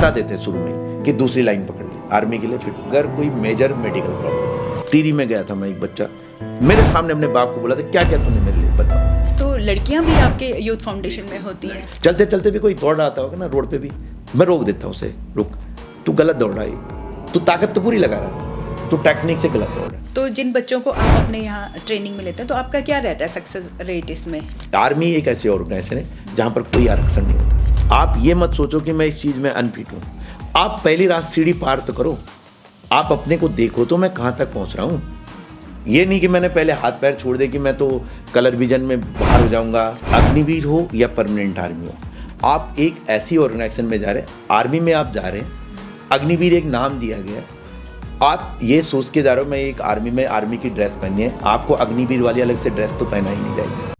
बता देते शुरू में कि दूसरी लाइन पकड़ ली, आर्मी के लिए फिट। अगर कोई मेजर मेडिकल प्रॉब्लम, टीरी में गया था मैं, एक बच्चा मेरे सामने अपने बाप को बोला था क्या क्या तूने मेरे लिए बताओ। तो लड़कियां भी आपके यूथ फाउंडेशन में होती हैं? चलते चलते भी कोई दौड़ आता होगा ना रोड पे भी, मैं रोक देता हूँ उसे, रुक, तू गलत दौड़ रहा है, तू ताकत तो पूरी लगा रहा है, तू टेक्निक से गलत दौड़ रहा है। तो जिन बच्चों को आप अपने यहाँ ट्रेनिंग में लेते हैं, तो आपका क्या रहता है सक्सेस रेट इसमें? आर्मी एक ऐसी ऑर्गेनाइजेशन है जहाँ पर कोई आरक्षण नहीं होता। आप ये मत सोचो कि मैं इस चीज़ में अनफिट हूँ, आप पहली रात सीढ़ी पार तो करो, आप अपने को देखो तो मैं कहाँ तक पहुँच रहा हूँ। ये नहीं कि मैंने पहले हाथ पैर छोड़ दे कि मैं तो कलर विजन में बाहर हो जाऊँगा। अग्निवीर हो या परमानेंट आर्मी हो, आप एक ऐसी ऑर्गेनाइजेशन में जा रहे हैं, आर्मी में आप जा रहे हैं, अग्निवीर एक नाम दिया गया है, आप ये सोच के जा रहे हो मैं एक आर्मी में आर्मी की ड्रेस पहनी है, आपको अग्निवीर वाली अलग से ड्रेस तो पहना ही नहीं जाएगी।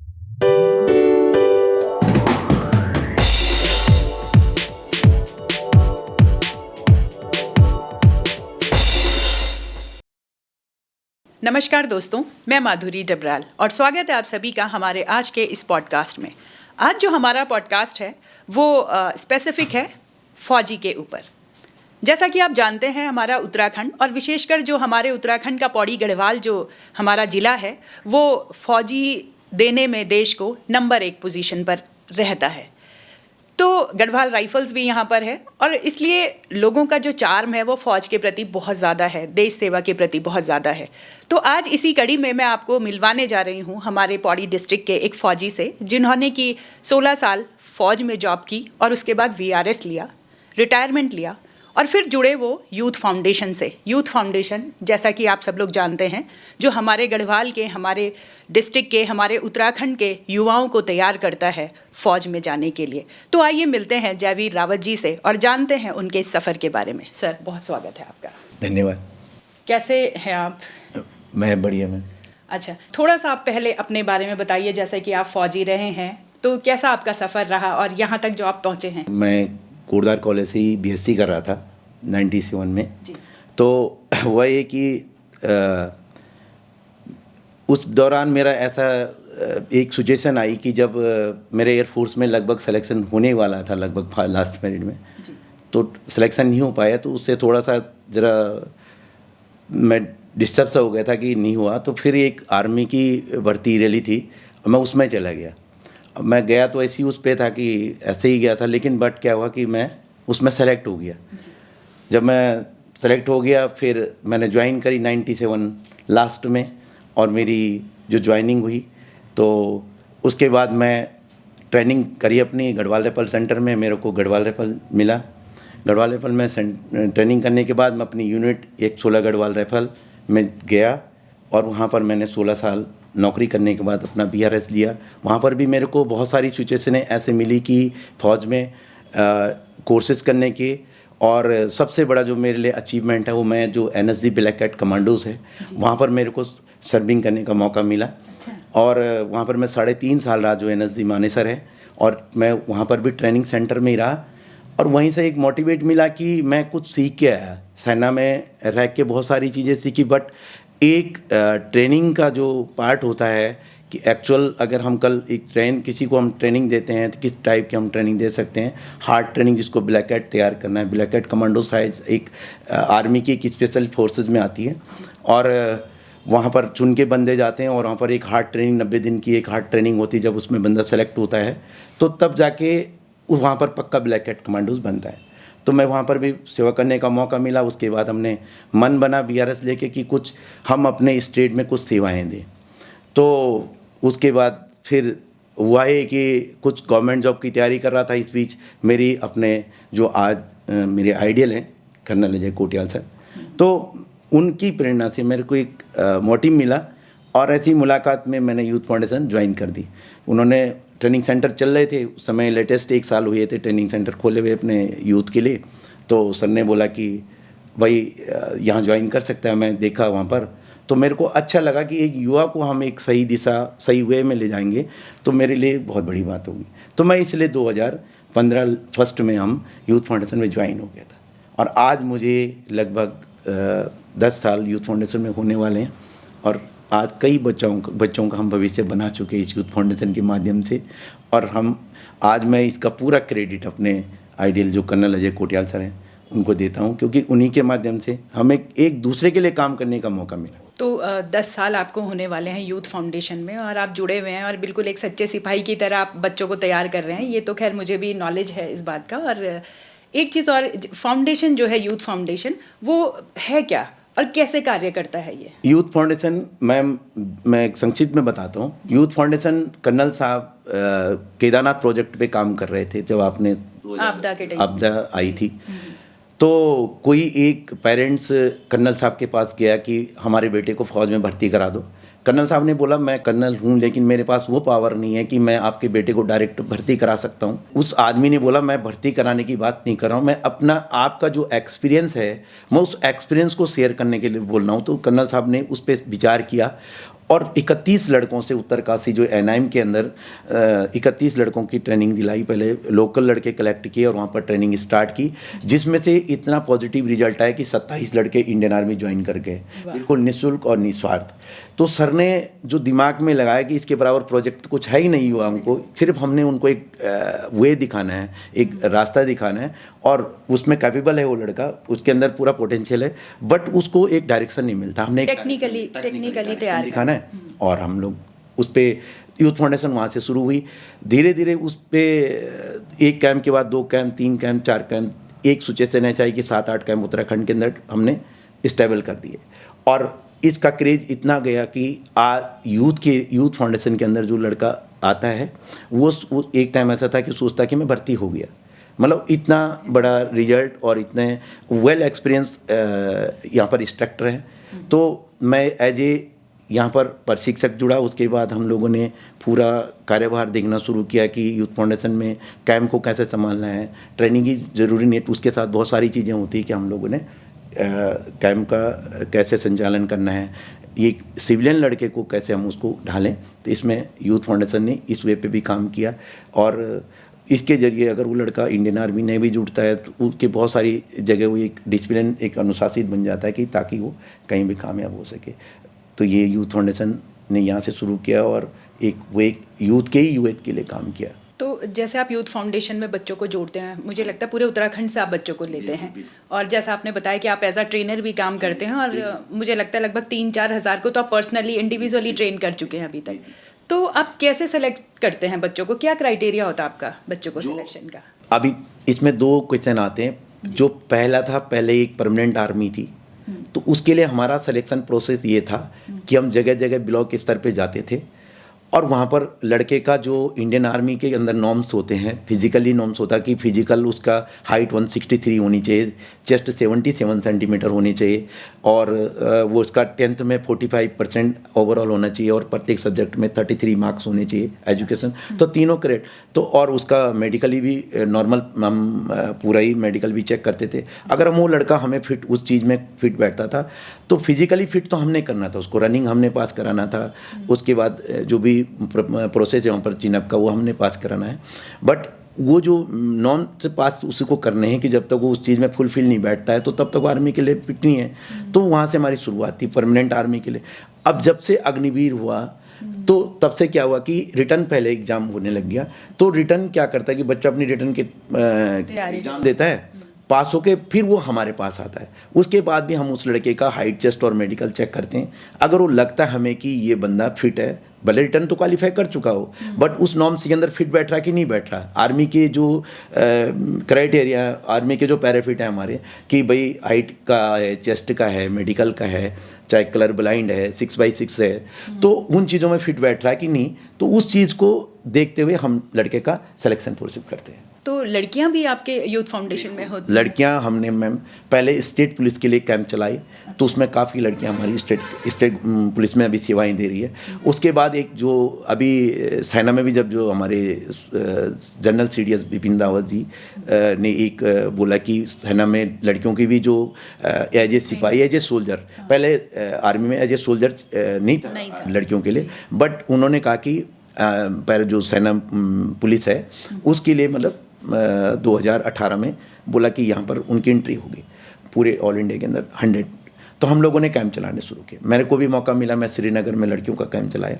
नमस्कार दोस्तों, मैं माधुरी डबराल और स्वागत है आप सभी का हमारे आज के इस पॉडकास्ट में। आज जो हमारा पॉडकास्ट है वो स्पेसिफिक है फौजी के ऊपर। जैसा कि आप जानते हैं, हमारा उत्तराखंड और विशेषकर जो हमारे उत्तराखंड का पौड़ी गढ़वाल जो हमारा ज़िला है, वो फौजी देने में देश को नंबर 1 पोजीशन पर रहता है। तो गढ़वाल राइफल्स भी यहाँ पर है और इसलिए लोगों का जो चार्म है वो फ़ौज के प्रति बहुत ज़्यादा है, देश सेवा के प्रति बहुत ज़्यादा है। तो आज इसी कड़ी में मैं आपको मिलवाने जा रही हूँ हमारे पौड़ी डिस्ट्रिक्ट के एक फ़ौजी से, जिन्होंने कि 16 साल फ़ौज में जॉब की और उसके बाद VRS लिया, रिटायरमेंट लिया और फिर जुड़े वो यूथ फाउंडेशन से। यूथ फाउंडेशन, जैसा कि आप सब लोग जानते हैं, जो हमारे गढ़वाल के, हमारे डिस्ट्रिक्ट के, हमारे उत्तराखंड के युवाओं को तैयार करता है फ़ौज में जाने के लिए। तो आइए मिलते हैं जयवीर रावत जी से और जानते हैं उनके इस सफ़र के बारे में। सर, बहुत स्वागत है आपका। धन्यवाद। कैसे हैं आप? मैं बढ़िया। मैं अच्छा, थोड़ा सा आप पहले अपने बारे में बताइए। जैसे कि आप फ़ौजी रहे हैं, तो कैसा आपका सफ़र रहा और यहाँ तक जो आप पहुँचे हैं? मैं कोटद्वार कॉलेज से ही BSc कर रहा था 97 में जी। तो वह ये कि उस दौरान मेरा ऐसा एक सिचुएशन आई कि जब मेरे एयरफोर्स में लगभग सिलेक्शन होने वाला था, लगभग लास्ट मिनट में, तो सिलेक्शन नहीं हो पाया। तो उससे थोड़ा सा ज़रा मैं डिस्टर्ब सा हो गया था कि नहीं हुआ। तो फिर एक आर्मी की भर्ती रैली थी, मैं उसमें चला गया। अब मैं गया तो ऐसी उस पे था कि ऐसे ही गया था, लेकिन बट क्या हुआ कि मैं उसमें सेलेक्ट हो गया। जब मैं सेलेक्ट हो गया फिर मैंने ज्वाइन करी 97 लास्ट में, और मेरी जो ज्वाइनिंग हुई तो उसके बाद मैं ट्रेनिंग करी अपनी गढ़वाल राइफल सेंटर में। मेरे को गढ़वाल राइफल मिला। गढ़वाल राइफल में ट्रेनिंग करने के बाद मैं अपनी यूनिट 116 गढ़वाल राइफल में गया और वहाँ पर मैंने 16 साल नौकरी करने के बाद अपना VRS लिया। वहाँ पर भी मेरे को बहुत सारी सिचुएशनें ऐसे मिली कि फ़ौज में कोर्सेज़ करने के, और सबसे बड़ा जो मेरे लिए अचीवमेंट है वो मैं जो NSG ब्लैक कैट कमांडोज़ है वहाँ पर मेरे को सर्विंग करने का मौका मिला। और वहाँ पर मैं 3.5 साल रहा, जो NSG मानेसर है, और मैं वहाँ पर भी ट्रेनिंग सेंटर में ही रहा। और वहीं से एक मोटिवेट मिला कि मैं कुछ सीख के आया। सेना में रह के बहुत सारी चीज़ें सीखी, बट एक ट्रेनिंग का जो पार्ट होता है कि एक्चुअल अगर हम कल एक किसी को हम ट्रेनिंग देते हैं तो किस टाइप की हम ट्रेनिंग दे सकते हैं। हार्ड ट्रेनिंग जिसको ब्लैक कैट तैयार करना है, ब्लैक कैट कमांडो साइज एक आर्मी की एक स्पेशल फोर्सेज में आती है, और वहाँ पर चुन के बंदे जाते हैं और वहाँ पर एक हार्ड ट्रेनिंग 90 दिन की एक हार्ड ट्रेनिंग होती है। जब उसमें बंदा सेलेक्ट होता है तो तब जाके वहाँ पर पक्का ब्लैक कैट कमांडोज बनता है। तो मैं वहाँ पर भी सेवा करने का मौका मिला। उसके बाद हमने मन बना VRS लेके कि कुछ हम अपने स्टेट में कुछ सेवाएं दें। तो उसके बाद फिर हुआ है कि कुछ गवर्नमेंट जॉब की तैयारी कर रहा था। इस बीच मेरी अपने जो आज मेरे आइडियल हैं कर्नल अजय कोटियाल सर, तो उनकी प्रेरणा से मेरे को एक मोटिव मिला और ऐसी मुलाकात में मैंने यूथ फाउंडेशन ज्वाइन कर दी। उन्होंने ट्रेनिंग सेंटर चल रहे थे उस समय, लेटेस्ट 1 साल हुए थे ट्रेनिंग सेंटर खोले हुए अपने यूथ के लिए। तो सर ने बोला कि भाई यहाँ ज्वाइन कर सकता है। मैं देखा वहाँ पर तो मेरे को अच्छा लगा कि एक युवा को हम एक सही दिशा, सही वे में ले जाएंगे तो मेरे लिए बहुत बड़ी बात होगी। तो मैं इसलिए 2015 फर्स्ट में हम यूथ फाउंडेशन में ज्वाइन हो गया था, और आज मुझे लगभग 10 साल यूथ फाउंडेशन में होने वाले हैं। और आज कई बच्चों का हम भविष्य बना चुके हैं इस यूथ फाउंडेशन के माध्यम से। और हम आज मैं इसका पूरा क्रेडिट अपने आइडियल जो कर्नल अजय कोटियाल सर हैं उनको देता हूँ, क्योंकि उन्हीं के माध्यम से हमें एक दूसरे के लिए काम करने का मौका मिला। तो 10 साल आपको होने वाले हैं यूथ फाउंडेशन में, और आप जुड़े हुए हैं और बिल्कुल एक सच्चे सिपाही की तरह आप बच्चों को तैयार कर रहे हैं। ये तो खैर मुझे भी नॉलेज है इस बात का। और एक चीज़ और, फाउंडेशन जो है यूथ फाउंडेशन, वो है क्या और कैसे कार्य करता है ये? यूथ फाउंडेशन मैं संक्षिप्त में बताता हूँ। यूथ फाउंडेशन कर्नल साहब केदारनाथ प्रोजेक्ट पे काम कर रहे थे जब आपने आपदा आई थी। तो कोई एक पेरेंट्स कर्नल साहब के पास गया कि हमारे बेटे को फौज में भर्ती करा दो। कर्नल साहब ने बोला मैं कर्नल हूँ लेकिन मेरे पास वो पावर नहीं है कि मैं आपके बेटे को डायरेक्ट भर्ती करा सकता हूँ। उस आदमी ने बोला मैं भर्ती कराने की बात नहीं कर रहा हूँ, मैं अपना आपका जो एक्सपीरियंस है मैं उस एक्सपीरियंस को शेयर करने के लिए बोल रहा हूँ। तो कर्नल साहब ने उस पर विचार किया और 31 लड़कों से उत्तरकाशी जो एनआईएम के अंदर 31 लड़कों की ट्रेनिंग दिलाई। पहले लोकल लड़के कलेक्ट किए और वहाँ पर ट्रेनिंग स्टार्ट की, जिसमें से इतना पॉजिटिव रिजल्ट आया कि 27 लड़के इंडियन आर्मी ज्वाइन कर गए, बिल्कुल निःशुल्क और निस्वार्थ। तो सर ने जो दिमाग में लगाया कि इसके बराबर प्रोजेक्ट कुछ है ही नहीं हुआ हमको, सिर्फ हमने उनको एक वे दिखाना है, एक रास्ता दिखाना है, और उसमें कैपेबल है वो लड़का, उसके अंदर पूरा पोटेंशियल है, बट उसको एक डायरेक्शन नहीं मिलता। हमने टेक्निकली तैयार दिखाना है और हम लोग उस पर यूथ फाउंडेशन वहाँ से शुरू हुई। धीरे धीरे उस पर एक कैंप के बाद 2 कैंप, 3 कैंप, 4 कैंप, एक सुचेसन है चाहिए कि 7-8 कैंप उत्तराखंड के अंदर हमने स्टेबल कर दिए। और इसका क्रेज इतना गया कि यूथ फाउंडेशन के अंदर जो लड़का आता है वो एक टाइम ऐसा था कि सोचता कि मैं भर्ती हो गया। मतलब इतना बड़ा रिजल्ट और इतने वेल एक्सपीरियंस यहाँ पर इंस्ट्रक्टर हैं। तो मैं एज ए यहाँ पर प्रशिक्षक जुड़ा। उसके बाद हम लोगों ने पूरा कार्यभार देखना शुरू किया कि यूथ फाउंडेशन में कैंप को कैसे संभालना है। ट्रेनिंग ही ज़रूरी नहीं, उसके साथ बहुत सारी चीज़ें होती है कि हम लोगों ने कैंप का कैसे संचालन करना है, ये सिविलियन लड़के को कैसे हम उसको ढालें। तो इसमें यूथ फाउंडेशन ने इस वे पे भी काम किया, और इसके जरिए अगर वो लड़का इंडियन आर्मी में भी जुड़ता है तो उसके बहुत सारी जगह वो एक डिसिप्लिन, एक अनुशासित बन जाता है कि ताकि वो कहीं भी कामयाब हो सके। तो ये यूथ फाउंडेशन ने यहाँ से शुरू किया और वो एक यूथ के ही यूथ के लिए काम किया। तो जैसे आप यूथ फाउंडेशन में बच्चों को जोड़ते हैं, मुझे लगता है पूरे उत्तराखंड से आप बच्चों को लेते हैं, और जैसा आपने बताया कि आप एज अ ट्रेनर भी काम करते हैं, और मुझे लगता है लगभग 3-4 हज़ार को तो आप पर्सनली इंडिविजुअली ट्रेन कर चुके हैं अभी तक। तो आप कैसे सेलेक्ट करते हैं बच्चों को, क्या क्राइटेरिया होता है आपका बच्चों को सिलेक्शन का? अभी इसमें 2 क्वेश्चन आते हैं। जो पहला था, पहले एक परमानेंट आर्मी थी, तो उसके लिए हमारा सिलेक्शन प्रोसेस ये था कि हम जगह जगह ब्लॉक स्तर पे जाते थे, और वहाँ पर लड़के का जो इंडियन आर्मी के अंदर नॉर्म्स होते हैं, फिजिकली नॉर्म्स होता है कि फिजिकल उसका हाइट 163 होनी चाहिए, चेस्ट 77 सेंटीमीटर होनी चाहिए, और वो उसका 10th में 45% ओवरऑल होना चाहिए, और प्रत्येक सब्जेक्ट में 33 मार्क्स होने चाहिए एजुकेशन। तो तीनों करेक्ट। तो और उसका मेडिकली भी नॉर्मल, हम पूरा ही मेडिकल भी चेक करते थे। अगर हम वो लड़का हमें फिट उस चीज़ में फिट बैठता था तो फिजिकली फिट तो हमने करना था, उसको रनिंग हमने पास कराना था, उसके बाद जो भी प्रोसेस है वहाँ पर चिनअप का वो हमने पास कराना है। बट वो जो नॉन से पास उसी को करने हैं कि जब तक वो उस चीज़ में फुलफिल नहीं बैठता है तो तब तक वो आर्मी के लिए फिट नहीं है। तो वहाँ से हमारी शुरुआत थी परमानेंट आर्मी के लिए। अब जब से अग्निवीर हुआ तो तब से क्या हुआ कि रिटर्न पहले एग्ज़ाम होने लग गया। तो रिटर्न क्या करता है कि बच्चा अपनी रिटर्न के एग्ज़ाम देता है, पास होके फिर वो हमारे पास आता है। उसके बाद भी हम उस लड़के का हाइट, चेस्ट और मेडिकल चेक करते हैं। अगर वो लगता है हमें कि ये बंदा फिट है, भले रिटर्न तो क्वालिफाई कर चुका हो बट उस नॉर्म्स के अंदर फिट बैठ रहा है कि नहीं बैठ रहा। आर्मी के जो क्राइटेरिया, आर्मी के जो पैराफिट है हमारे कि भाई हाइट का है, चेस्ट का है, मेडिकल का है, चाहे कलर ब्लाइंड है, 6x6 है, तो उन चीज़ों में फिट बैठ रहा है कि नहीं, तो उस चीज़ को देखते हुए हम लड़के का सिलेक्शन प्रोसेस करते हैं। तो लड़कियां भी आपके यूथ फाउंडेशन में होती हैं? लड़कियां हमने मैम पहले स्टेट पुलिस के लिए कैंप चलाई, तो उसमें काफ़ी लड़कियां हमारी स्टेट पुलिस में अभी सेवाएं दे रही है। उसके बाद एक जो अभी सेना में भी जब जो हमारे जनरल CDS बिपिन रावत जी ने एक बोला कि सेना में लड़कियों की भी जो एज ए सिपाही, एज ए सोल्जर, पहले आर्मी में एज ए सोल्जर नहीं था लड़कियों के लिए, बट उन्होंने कहा कि पहले जो सेना पुलिस है उसके लिए मतलब 2018 में बोला कि यहाँ पर उनकी एंट्री होगी पूरे ऑल इंडिया के अंदर 100। तो हम लोगों ने कैंप चलाने शुरू किए। मेरे को भी मौका मिला, मैं श्रीनगर में लड़कियों का कैंप चलाया।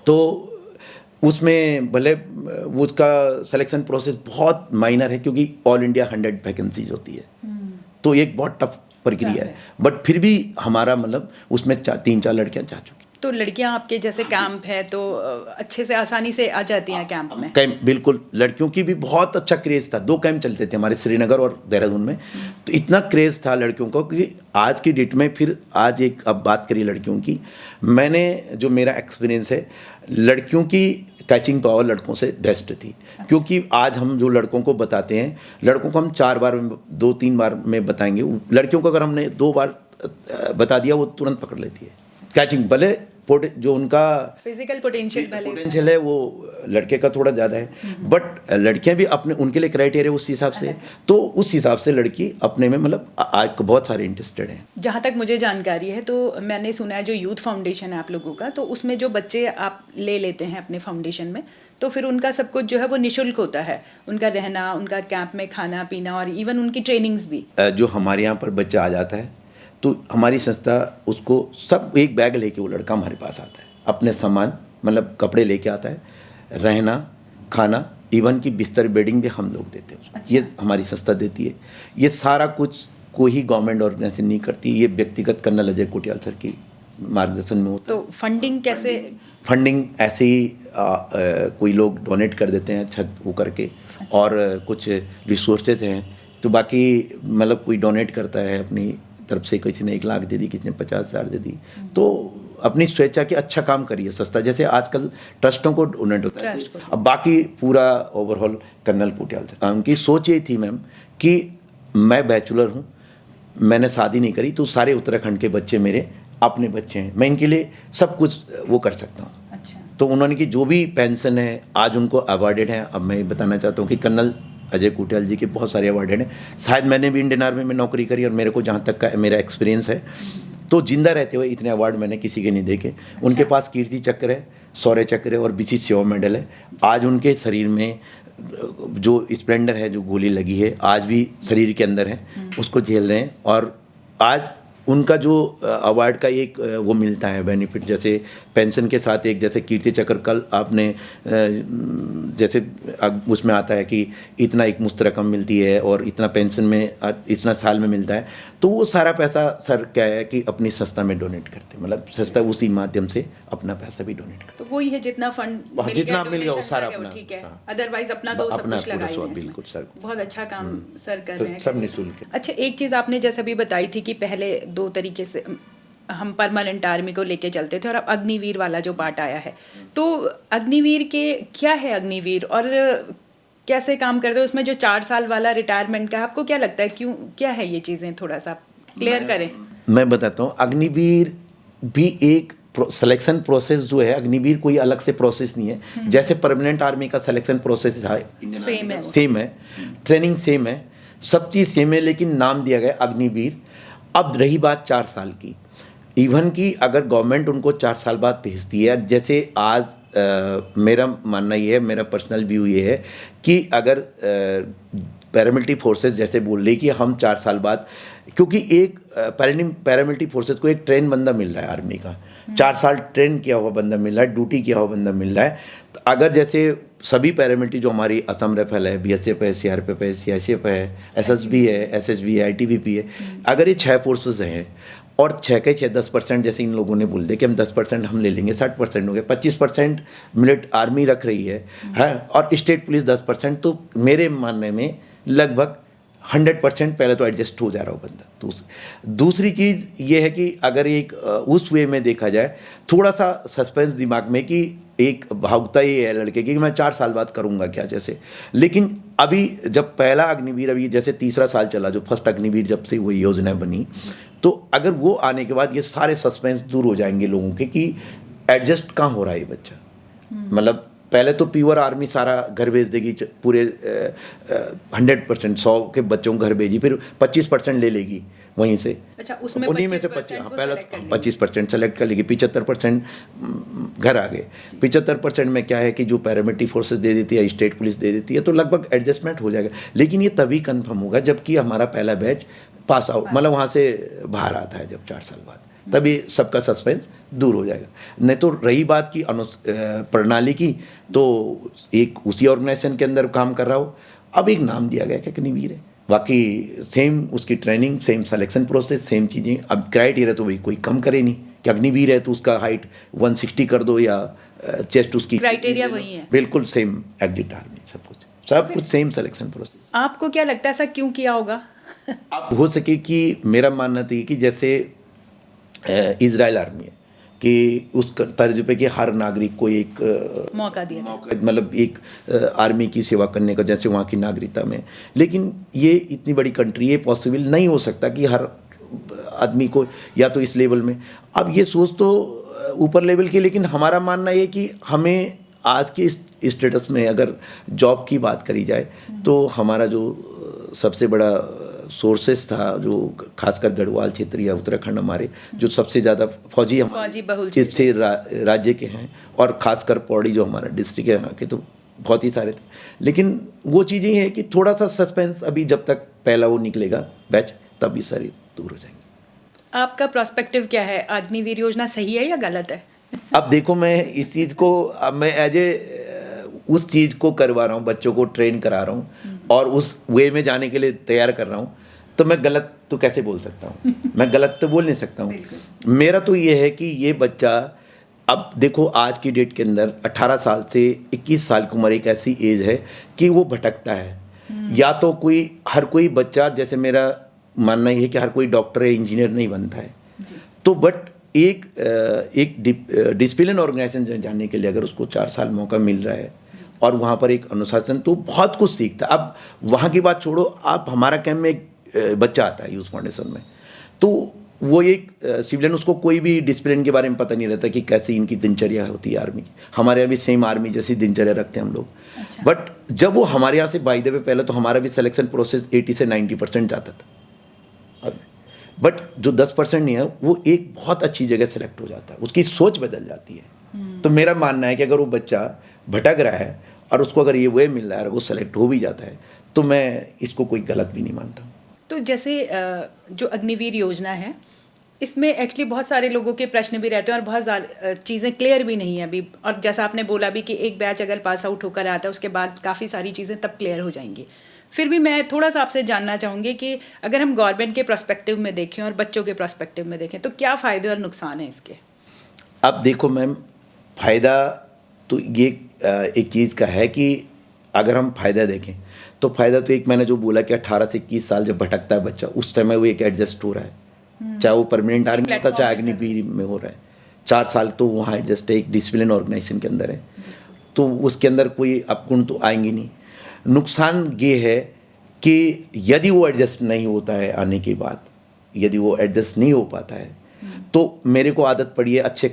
तो उसमें भले वो उसका सिलेक्शन प्रोसेस बहुत माइनर है, क्योंकि ऑल इंडिया 100 वैकेंसीज होती है, तो एक बहुत टफ प्रक्रिया है। बट फिर भी हमारा मतलब उसमें 3-4 लड़कियां जा चुकी। तो लड़कियां आपके जैसे कैंप है तो अच्छे से आसानी से आ जाती हैं कैंप में? कैंप बिल्कुल, लड़कियों की भी बहुत अच्छा क्रेज़ था। 2 कैंप चलते थे हमारे श्रीनगर और देहरादून में, तो इतना क्रेज़ था लड़कियों को कि आज की डेट में फिर आज एक अब बात करिए लड़कियों की, मैंने जो मेरा एक्सपीरियंस है, लड़कियों की कैचिंग पावर लड़कों से बेस्ट थी। क्योंकि आज हम जो लड़कों को बताते हैं, लड़कों को हम 4 बार 2-3 बार में बताएंगे, लड़कियों को अगर हमने 2 बार बता दिया वो तुरंत पकड़ लेती है कैचिंग। भले जो उनका फिजिकल पोटेंशियल है वो लड़के का थोड़ा ज़्यादा है, बट लड़कियां भी अपने उनके लिए क्राइटेरिया उस हिसाब से, तो उस हिसाब से लड़की अपने में मतलब आज बहुत सारे इंटरेस्टेड हैं। जहाँ तक मुझे जानकारी है तो मैंने सुना है जो यूथ फाउंडेशन है आप लोगों का, तो उसमें जो बच्चे आप ले लेते हैं अपने फाउंडेशन में, तो फिर उनका सब कुछ जो है वो निःशुल्क होता है, उनका रहना, उनका कैंप में खाना पीना और इवन उनकी ट्रेनिंग्स भी। जो हमारे यहाँ पर बच्चा आ जाता है तो हमारी संस्था उसको सब एक बैग लेके वो लड़का हमारे पास आता है, अपने सामान मतलब कपड़े लेके आता है, रहना खाना इवन की बिस्तर बेडिंग भी हम लोग देते हैं। अच्छा। ये हमारी संस्था देती है। ये सारा कुछ कोई गवर्नमेंट ऑर्गेनाइजेशन नहीं करती, ये व्यक्तिगत कर्नल अजय कोटियाल सर की मार्गदर्शन में होता है। तो फंडिंग कैसे? फंडिंग ऐसे ही कोई लोग डोनेट कर देते हैं छत वो करके। अच्छा। और कुछ रिसोर्सेज हैं, तो बाकी मतलब कोई डोनेट करता है अपनी तरफ से, किसी ने 1 लाख दे दी, किसी ने 50,000 दे दी, तो अपनी स्वेच्छा के अच्छा काम करिए सस्ता, जैसे आजकल ट्रस्टों को डोनेट होता है। अब बाकी पूरा ओवरऑल कर्नल कोटियाल से उनकी सोच ये थी मैम कि मैं बैचलर हूँ, मैंने शादी नहीं करी, तो सारे उत्तराखंड के बच्चे मेरे अपने बच्चे हैं, मैं इनके लिए सब कुछ वो कर सकता हूँ। अच्छा। तो उन्होंने की जो भी पेंशन है आज उनको अवार्डेड है। अब मैं बताना चाहता हूँ कि कर्नल अजय कोटियाल जी के बहुत सारे अवार्डेड हैं। शायद मैंने भी इंडियन आर्मी में नौकरी करी और मेरे को जहाँ तक का मेरा एक्सपीरियंस है, तो जिंदा रहते हुए इतने अवार्ड मैंने किसी के नहीं देखे। अच्छा। उनके पास कीर्ति चक्र है, शौर्य चक्र है और विशिष्ट सेवा मेडल है। आज उनके शरीर में जो स्प्लेंडर है, जो गोली लगी है, आज भी शरीर के अंदर है, उसको झेल रहे हैं। और आज उनका जो अवार्ड का एक वो मिलता है बेनिफिट, जैसे पेंशन के साथ एक जैसे कीर्ति चक्र कल आपने जैसे उसमें आता है कि इतना एक मुश्त रकम मिलती है और इतना पेंशन में इतना साल में मिलता है, तो वो सारा पैसा सर क्या है कि अपनी संस्था में डोनेट करते हैं, मतलब संस्था उसी माध्यम से अपना पैसा भी डोनेट करते हैं। तो वही है जितना फंड जितना मिल गया वो सारा अपना, ठीक है, अदरवाइज अपना तो सब कुछ लगा ही है। बिल्कुल सर, बहुत अच्छा काम सर कर रहे हैं, सब निःशुल्क। अच्छा, एक चीज़ आपने जैसे भी बताई थी कि पहले 2 तरीके से हम परमानेंट आर्मी को लेके चलते थे और अब अग्निवीर वाला जो पार्ट आया है, तो अग्निवीर के क्या है अग्निवीर और कैसे काम करते हैं उसमें? जो 4 साल वाला रिटायरमेंट का, आपको क्या लगता है, क्यों क्या है ये चीज़ें, थोड़ा सा क्लियर करें। मैं बताता हूँ, अग्निवीर भी एक सिलेक्शन प्रोसेस जो है, अग्निवीर कोई अलग से प्रोसेस नहीं है। जैसे परमानेंट आर्मी का सिलेक्शन प्रोसेस है, सेम है, ट्रेनिंग सेम है, सब चीज़ सेम है, लेकिन नाम दिया गया अग्निवीर। अब रही बात 4 साल की, इवन की अगर गवर्नमेंट उनको 4 साल बाद भेजती है, जैसे आज मेरा मानना ये है, मेरा पर्सनल व्यू ये है कि अगर पैरामिलिट्री फोर्सेस जैसे बोल रही कि हम 4 साल बाद, क्योंकि एक पैरामिलिट्री फोर्सेस को एक ट्रेन बंदा मिल रहा है आर्मी का, 4 साल ट्रेन किया हुआ बंदा मिल रहा है, ड्यूटी किया हुआ बंदा मिल रहा है। तो अगर जैसे सभी पैरामिलिट्री जो हमारी असम राइफल है, बीएसएफ है, सीआरपीएफ है, सीआईएसएफ है, एसएसबी है, एसएसबी है, आईटीबीपी है, अगर ये 6 फोर्सेस हैं और 6 के 6 10%, जैसे इन लोगों ने बोल दिया कि हम 10% हम ले लेंगे, 60% हो गए, 25% मिलिट्री आर्मी रख रही है और स्टेट पुलिस 10%, तो मेरे मानने में लगभग 100% पहले तो एडजस्ट हो जा रहा हो बंदा। दूसरी चीज़ ये है कि अगर एक उस वे में देखा जाए, थोड़ा सा सस्पेंस दिमाग में कि एक भावुकता ये है लड़के की कि मैं 4 साल बाद करूँगा क्या, जैसे। लेकिन अभी जब पहला अग्निवीर, अभी जैसे 3रा साल चला, जो फर्स्ट अग्निवीर जब से वो योजना बनी, तो अगर वो आने के बाद ये सारे सस्पेंस दूर हो जाएंगे लोगों के कि एडजस्ट कहाँ हो रहा है ये बच्चा। मतलब पहले तो प्योर आर्मी सारा घर भेज देगी, पूरे 100% 100 के बच्चों को घर भेजी, फिर 25% ले लेगी वहीं से। अच्छा, उसमें उन्हीं में से 25% सेलेक्ट कर लेगी, 75% घर आ गए। 75% में क्या है कि जो पैरामिलिट्री फोर्सेस दे देती है, स्टेट पुलिस दे देती है, तो लगभग एडजस्टमेंट हो जाएगा। लेकिन ये तभी कन्फर्म होगा जबकि हमारा पहला बैच पास आउट, मतलब वहाँ से बाहर आता है जब 4 साल बाद। तब ये सबका सस्पेंस दूर हो जाएगा। नहीं तो रही बात की प्रणाली की, तो एक उसी ऑर्गेनाइजेशन के अंदर काम कर रहा हो, अब एक नाम दिया गया कि अग्निवीर है, बाकी सेम उसकी training, same selection process, same चीज़ें। अब क्राइटेरिया तो वही कोई कम करे नहीं कि अग्निवीर है तो उसका हाइट 160 कर दो या चेस्ट उसकी, क्राइटेरिया वही है, बिल्कुल सेम एग्जिट आर्मी, सब कुछ सेम सिलेक्शन प्रोसेस। आपको क्या लगता है ऐसा क्यों किया होगा? अब हो सके कि मेरा मानना तो ये कि जैसे इजराइल आर्मी है कि उस तर्ज पे कि हर नागरिक को एक मौका दिया जाए, मतलब एक आर्मी की सेवा करने का, जैसे वहाँ की नागरिकता में। लेकिन ये इतनी बड़ी कंट्री है, पॉसिबल नहीं हो सकता कि हर आदमी को या तो इस लेवल में। अब ये सोच तो ऊपर लेवल की, लेकिन हमारा मानना ये कि हमें आज के स्टेटस में अगर जॉब की बात करी जाए तो हमारा जो सबसे बड़ा सोर्सेस था, जो खासकर गढ़वाल क्षेत्र या उत्तराखंड हमारे जो सबसे ज़्यादा फौजी बहुल से राज्य के हैं, और खासकर पौड़ी जो हमारा डिस्ट्रिक्ट है यहाँ के, तो बहुत ही सारे थे। लेकिन वो चीज़ें हैं कि थोड़ा सा सस्पेंस, अभी जब तक पहला वो निकलेगा बैच तब ये सारी दूर हो जाएंगे। आपका प्रोस्पेक्टिव क्या है? अग्निवीर योजना सही है या गलत है? अब देखो, मैं इस चीज़ को, अब मैं एज ए उस चीज़ को करवा रहा हूँ, बच्चों को ट्रेन करा रहा हूँ और उस वे में जाने के लिए तैयार कर रहा हूँ, तो मैं गलत तो कैसे बोल सकता हूँ? मैं गलत तो बोल नहीं सकता हूँ। मेरा तो ये है कि ये बच्चा, अब देखो आज की डेट के अंदर 18 साल से 21 साल की उम्र एक ऐसी एज है कि वो भटकता है। या तो हर कोई बच्चा, जैसे मेरा मानना ये है कि हर कोई डॉक्टर या इंजीनियर नहीं बनता है, तो बट एक डिसिप्लिन ऑर्गेनाइजेशन जाने के लिए अगर उसको 4 साल मौका मिल रहा है और वहाँ पर एक अनुशासन, तो बहुत कुछ सीखता है। अब वहाँ की बात छोड़ो, आप हमारा कैंप में एक बच्चा आता है यूथ फाउंडेशन में, तो वो एक सिविलियन, उसको कोई भी डिसिप्लिन के बारे में पता नहीं रहता कि कैसी इनकी दिनचर्या होती है आर्मी की। हमारे यहाँ भी सेम आर्मी जैसी दिनचर्या रखते हैं हम लोग। अच्छा। बट जब वो हमारे यहाँ से बाय द वे, पहले तो हमारा भी सिलेक्शन प्रोसेस 80 से 90% जाता था, बट जो 10% नहीं है वो एक बहुत अच्छी जगह सेलेक्ट हो जाता है, उसकी सोच बदल जाती है। तो मेरा मानना है कि अगर वो बच्चा भटक रहा है और उसको अगर ये वे मिल रहा है और वो सेलेक्ट हो भी जाता है, तो मैं इसको कोई गलत भी नहीं मानता। तो जैसे जो अग्निवीर योजना है, इसमें एक्चुअली बहुत सारे लोगों के प्रश्न भी रहते हैं और बहुत ज़्यादा चीज़ें क्लियर भी नहीं है अभी। और जैसा आपने बोला भी कि एक बैच अगर पास आउट होकर आता है उसके बाद काफ़ी सारी चीज़ें तब क्लियर हो जाएंगी। फिर भी मैं थोड़ा सा आपसे जानना चाहूँगी कि अगर हम गवर्नमेंट के प्रोस्पेक्टिव में देखें और बच्चों के प्रोस्पेक्टिव में देखें, तो क्या फ़ायदे और नुकसान हैं इसके? अब देखो मैम, फ़ायदा तो ये एक चीज़ का है कि अगर हम फ़ायदा देखें तो फ़ायदा तो एक, मैंने जो बोला कि 18 से 21 साल जब भटकता है बच्चा, उस समय वो एक एडजस्ट हो रहा है, चाहे वो परमानेंट आर्मी में होता है चाहे अग्निवीर में हो रहा है। 4 साल तो वहाँ एडजस्ट है, एक डिसिप्लिन ऑर्गेनाइजेशन के अंदर है, तो उसके अंदर कोई अपगुण तो आएंगे नहीं। नुकसान ये है कि यदि वो एडजस्ट नहीं होता है आने के बाद, यदि वो एडजस्ट नहीं हो पाता है, तो मेरे को आदत पड़ी है अच्छे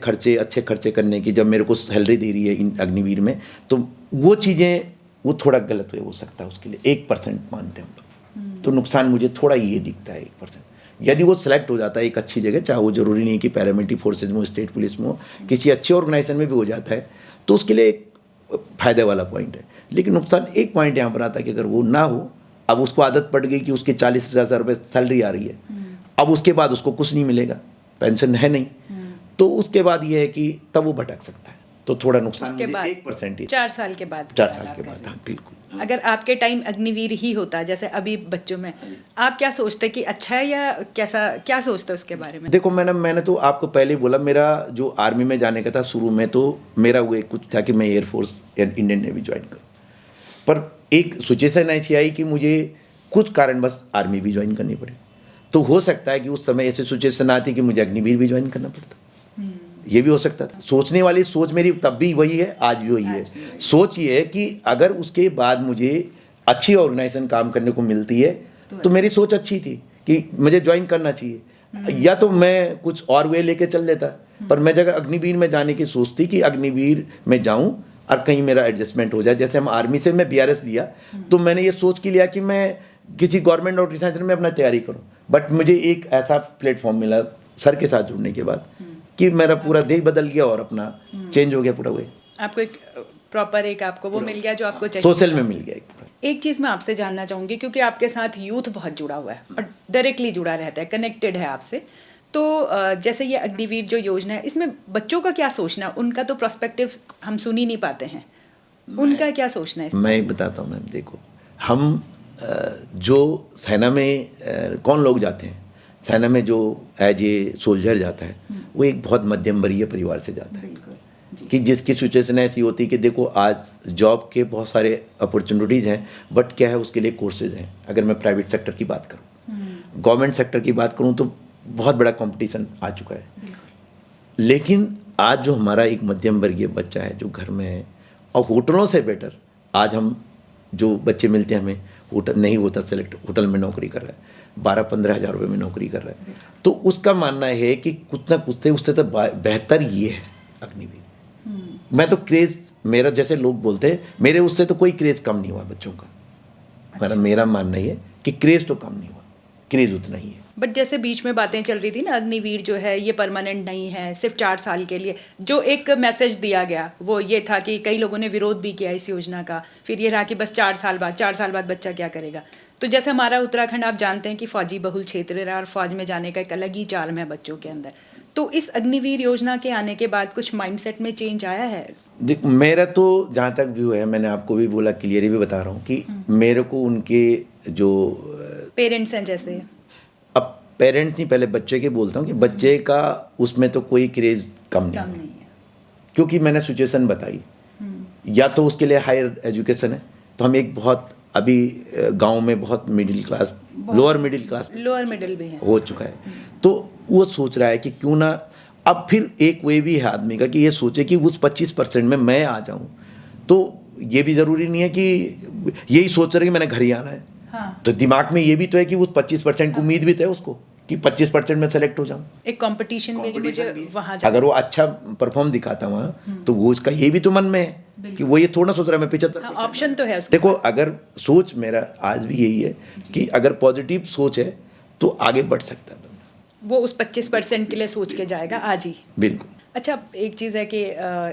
खर्चे करने की, जब मेरे को सैलरी दे रही है इन अग्निवीर में, तो वो चीज़ें वो थोड़ा गलत वे हो सकता है उसके लिए। 1% मानते हैं तो नुकसान मुझे थोड़ा ये दिखता है 1%। यदि वो सेलेक्ट हो जाता है एक अच्छी जगह, चाहे वो जरूरी नहीं कि पैरामिलिट्री फोर्सेज में हो, स्टेट पुलिस में हो, किसी अच्छे ऑर्गेनाइजेशन में भी हो जाता है, तो उसके लिए एक फायदे वाला पॉइंट है। लेकिन नुकसान एक पॉइंट यहाँ पर आता है कि अगर वो ना हो, अब उसको आदत पड़ गई कि उसके 40,000 रुपये सैलरी आ रही है, अब उसके बाद उसको कुछ नहीं मिलेगा, पेंशन है नहीं, तो उसके बाद ये है कि तब वो भटक सकता है। तो थोड़ा नुकसान उसके बाद 1% 4 साल के बाद 4 साल के बाद, हाँ बिल्कुल। अगर आपके टाइम अग्निवीर ही होता जैसे अभी बच्चों में, आप क्या सोचते कि अच्छा है या कैसा, क्या सोचते उसके बारे में? देखो मैंने तो आपको पहले ही बोला, मेरा जो आर्मी में जाने का था शुरू में, तो मेरा वो कुछ था कि मैं एयरफोर्स या इंडियन नेवी ज्वाइन करूँ, पर एक सिचुएशन ऐसी आई कि मुझे कुछ कारण बस आर्मी भी ज्वाइन करनी पड़ी। तो हो सकता है कि उस समय ऐसी सिचुएशन आती कि मुझे अग्निवीर भी ज्वाइन करना पड़ता, ये भी हो सकता था। सोचने वाली सोच मेरी तब भी वही है, आज भी वही है। सोच ये है कि अगर उसके बाद मुझे अच्छी ऑर्गेनाइजेशन काम करने को मिलती है तो मेरी सोच अच्छी थी कि मुझे ज्वाइन करना चाहिए, या तो मैं कुछ और वे लेके चल लेता। पर मैं जगह अग्निवीर में जाने की सोच थी कि अग्निवीर में जाऊं और कहीं मेरा एडजस्टमेंट हो जाए। जैसे हम आर्मी से मैं BRS लिया, तो मैंने ये सोच के लिया कि मैं किसी गवर्नमेंट ऑर्गेनाइजेशन में अपना तैयारी करूं, बट मुझे एक ऐसा प्लेटफॉर्म मिला सर के साथ जुड़ने के बाद कि मेरा पूरा देश बदल गया और अपना चेंज हो गया पूरा। वे आपको एक प्रॉपर एक आपको वो मिल गया जो आपको चाहिए, सोशल में मिल गया। एक चीज़ मैं आपसे जानना चाहूँगी, क्योंकि आपके साथ यूथ बहुत जुड़ा हुआ है और डायरेक्टली जुड़ा रहता है, कनेक्टेड है आपसे, तो जैसे ये अग्निवीर जो योजना है, इसमें बच्चों का क्या सोचना, उनका तो प्रोस्पेक्टिव हम सुन ही नहीं पाते हैं, उनका क्या सोचना है इसमें? मैं बताता हूँ मैम, देखो हम जो सेना में कौन लोग जाते हैं, सेना में जो एज ए सोल्जर जाता है वो एक बहुत मध्यम वर्गीय परिवार से जाता है, बिल्कुल जी। कि जिसकी सिचुएशन ऐसी होती है कि देखो आज जॉब के बहुत सारे अपॉर्चुनिटीज़ हैं, बट क्या है उसके लिए कोर्सेज हैं। अगर मैं प्राइवेट सेक्टर की बात करूँ, गवर्नमेंट सेक्टर की बात करूँ तो बहुत बड़ा कंपटीशन आ चुका है। लेकिन आज जो हमारा एक मध्यम वर्गीय बच्चा है जो घर में है, और होटलों से बेटर आज हम जो बच्चे मिलते हैं हमें, होटल नहीं होता सेलेक्ट, होटल में नौकरी कर रहा है, 12-15 हज़ार रुपये में नौकरी कर रहा है, तो उसका मानना है कि कुछ ना कुछ से उससे तो बेहतर ये है अग्निवीर। मैं तो क्रेज़, मेरा जैसे लोग बोलते हैं, मेरे उससे तो कोई क्रेज़ कम नहीं हुआ बच्चों का। मेरा मानना ये है कि क्रेज़ तो कम नहीं हुआ, क्रेज़ उतना ही है। बट जैसे बीच में बातें चल रही थी ना, अग्निवीर जो है ये परमानेंट नहीं है, सिर्फ 4 साल के लिए, जो एक मैसेज दिया गया वो ये था कि कई लोगों ने विरोध भी किया इस योजना का, फिर ये रहा कि बस 4 साल बाद बच्चा क्या करेगा। तो जैसे हमारा उत्तराखंड आप जानते हैं कि फौजी बहुल क्षेत्र रहा, और फौज में जाने का एक अलग ही चार्म है बच्चों के अंदर। तो इस अग्निवीर योजना के आने के बाद कुछ माइंडसेट में चेंज आया है? देख, मेरा तो जहाँ तक व्यू है, मैंने आपको भी बोला, क्लियरली भी बता रहा हूँ कि मेरे को उनके जो पेरेंट्स हैं, जैसे अब पेरेंट नहीं, पहले बच्चे के बोलता हूँ कि बच्चे का उसमें तो कोई क्रेज कम नहीं है, क्योंकि मैंने सिचुएशन बताई। या तो उसके लिए हायर एजुकेशन है, तो हम एक बहुत अभी गांव में बहुत मिडिल क्लास, लोअर मिडिल भी है, हो चुका है, तो वो सोच रहा है कि क्यों ना, अब फिर एक वे भी है आदमी का कि ये सोचे कि उस 25% में मैं आ जाऊं, तो ये भी ज़रूरी नहीं है कि यही सोच रहा है कि मैंने घर ही आना है। हाँ। तो दिमाग में ये भी तो है कि उस 25% की उम्मीद भी तो है उसको कि 25% में सेलेक्ट हो जाऊं। एक कंपटीशन में मुझे वहाँ जाना, अगर वो अच्छा परफॉर्म दिखाता वहाँ, तो वो उसका ये भी तो मन में है कि वो ये थोड़ा सोच रहा है मैं 75। ऑप्शन तो है उसके देखो पास। अगर सोच मेरा आज भी यही है कि अगर पॉजिटिव सोच है तो आगे बढ़ सकता है बंदा, वो उस 25% के लिए सोच के जाएगा आज ही। बिल्कुल। अच्छा, एक चीज़ है कि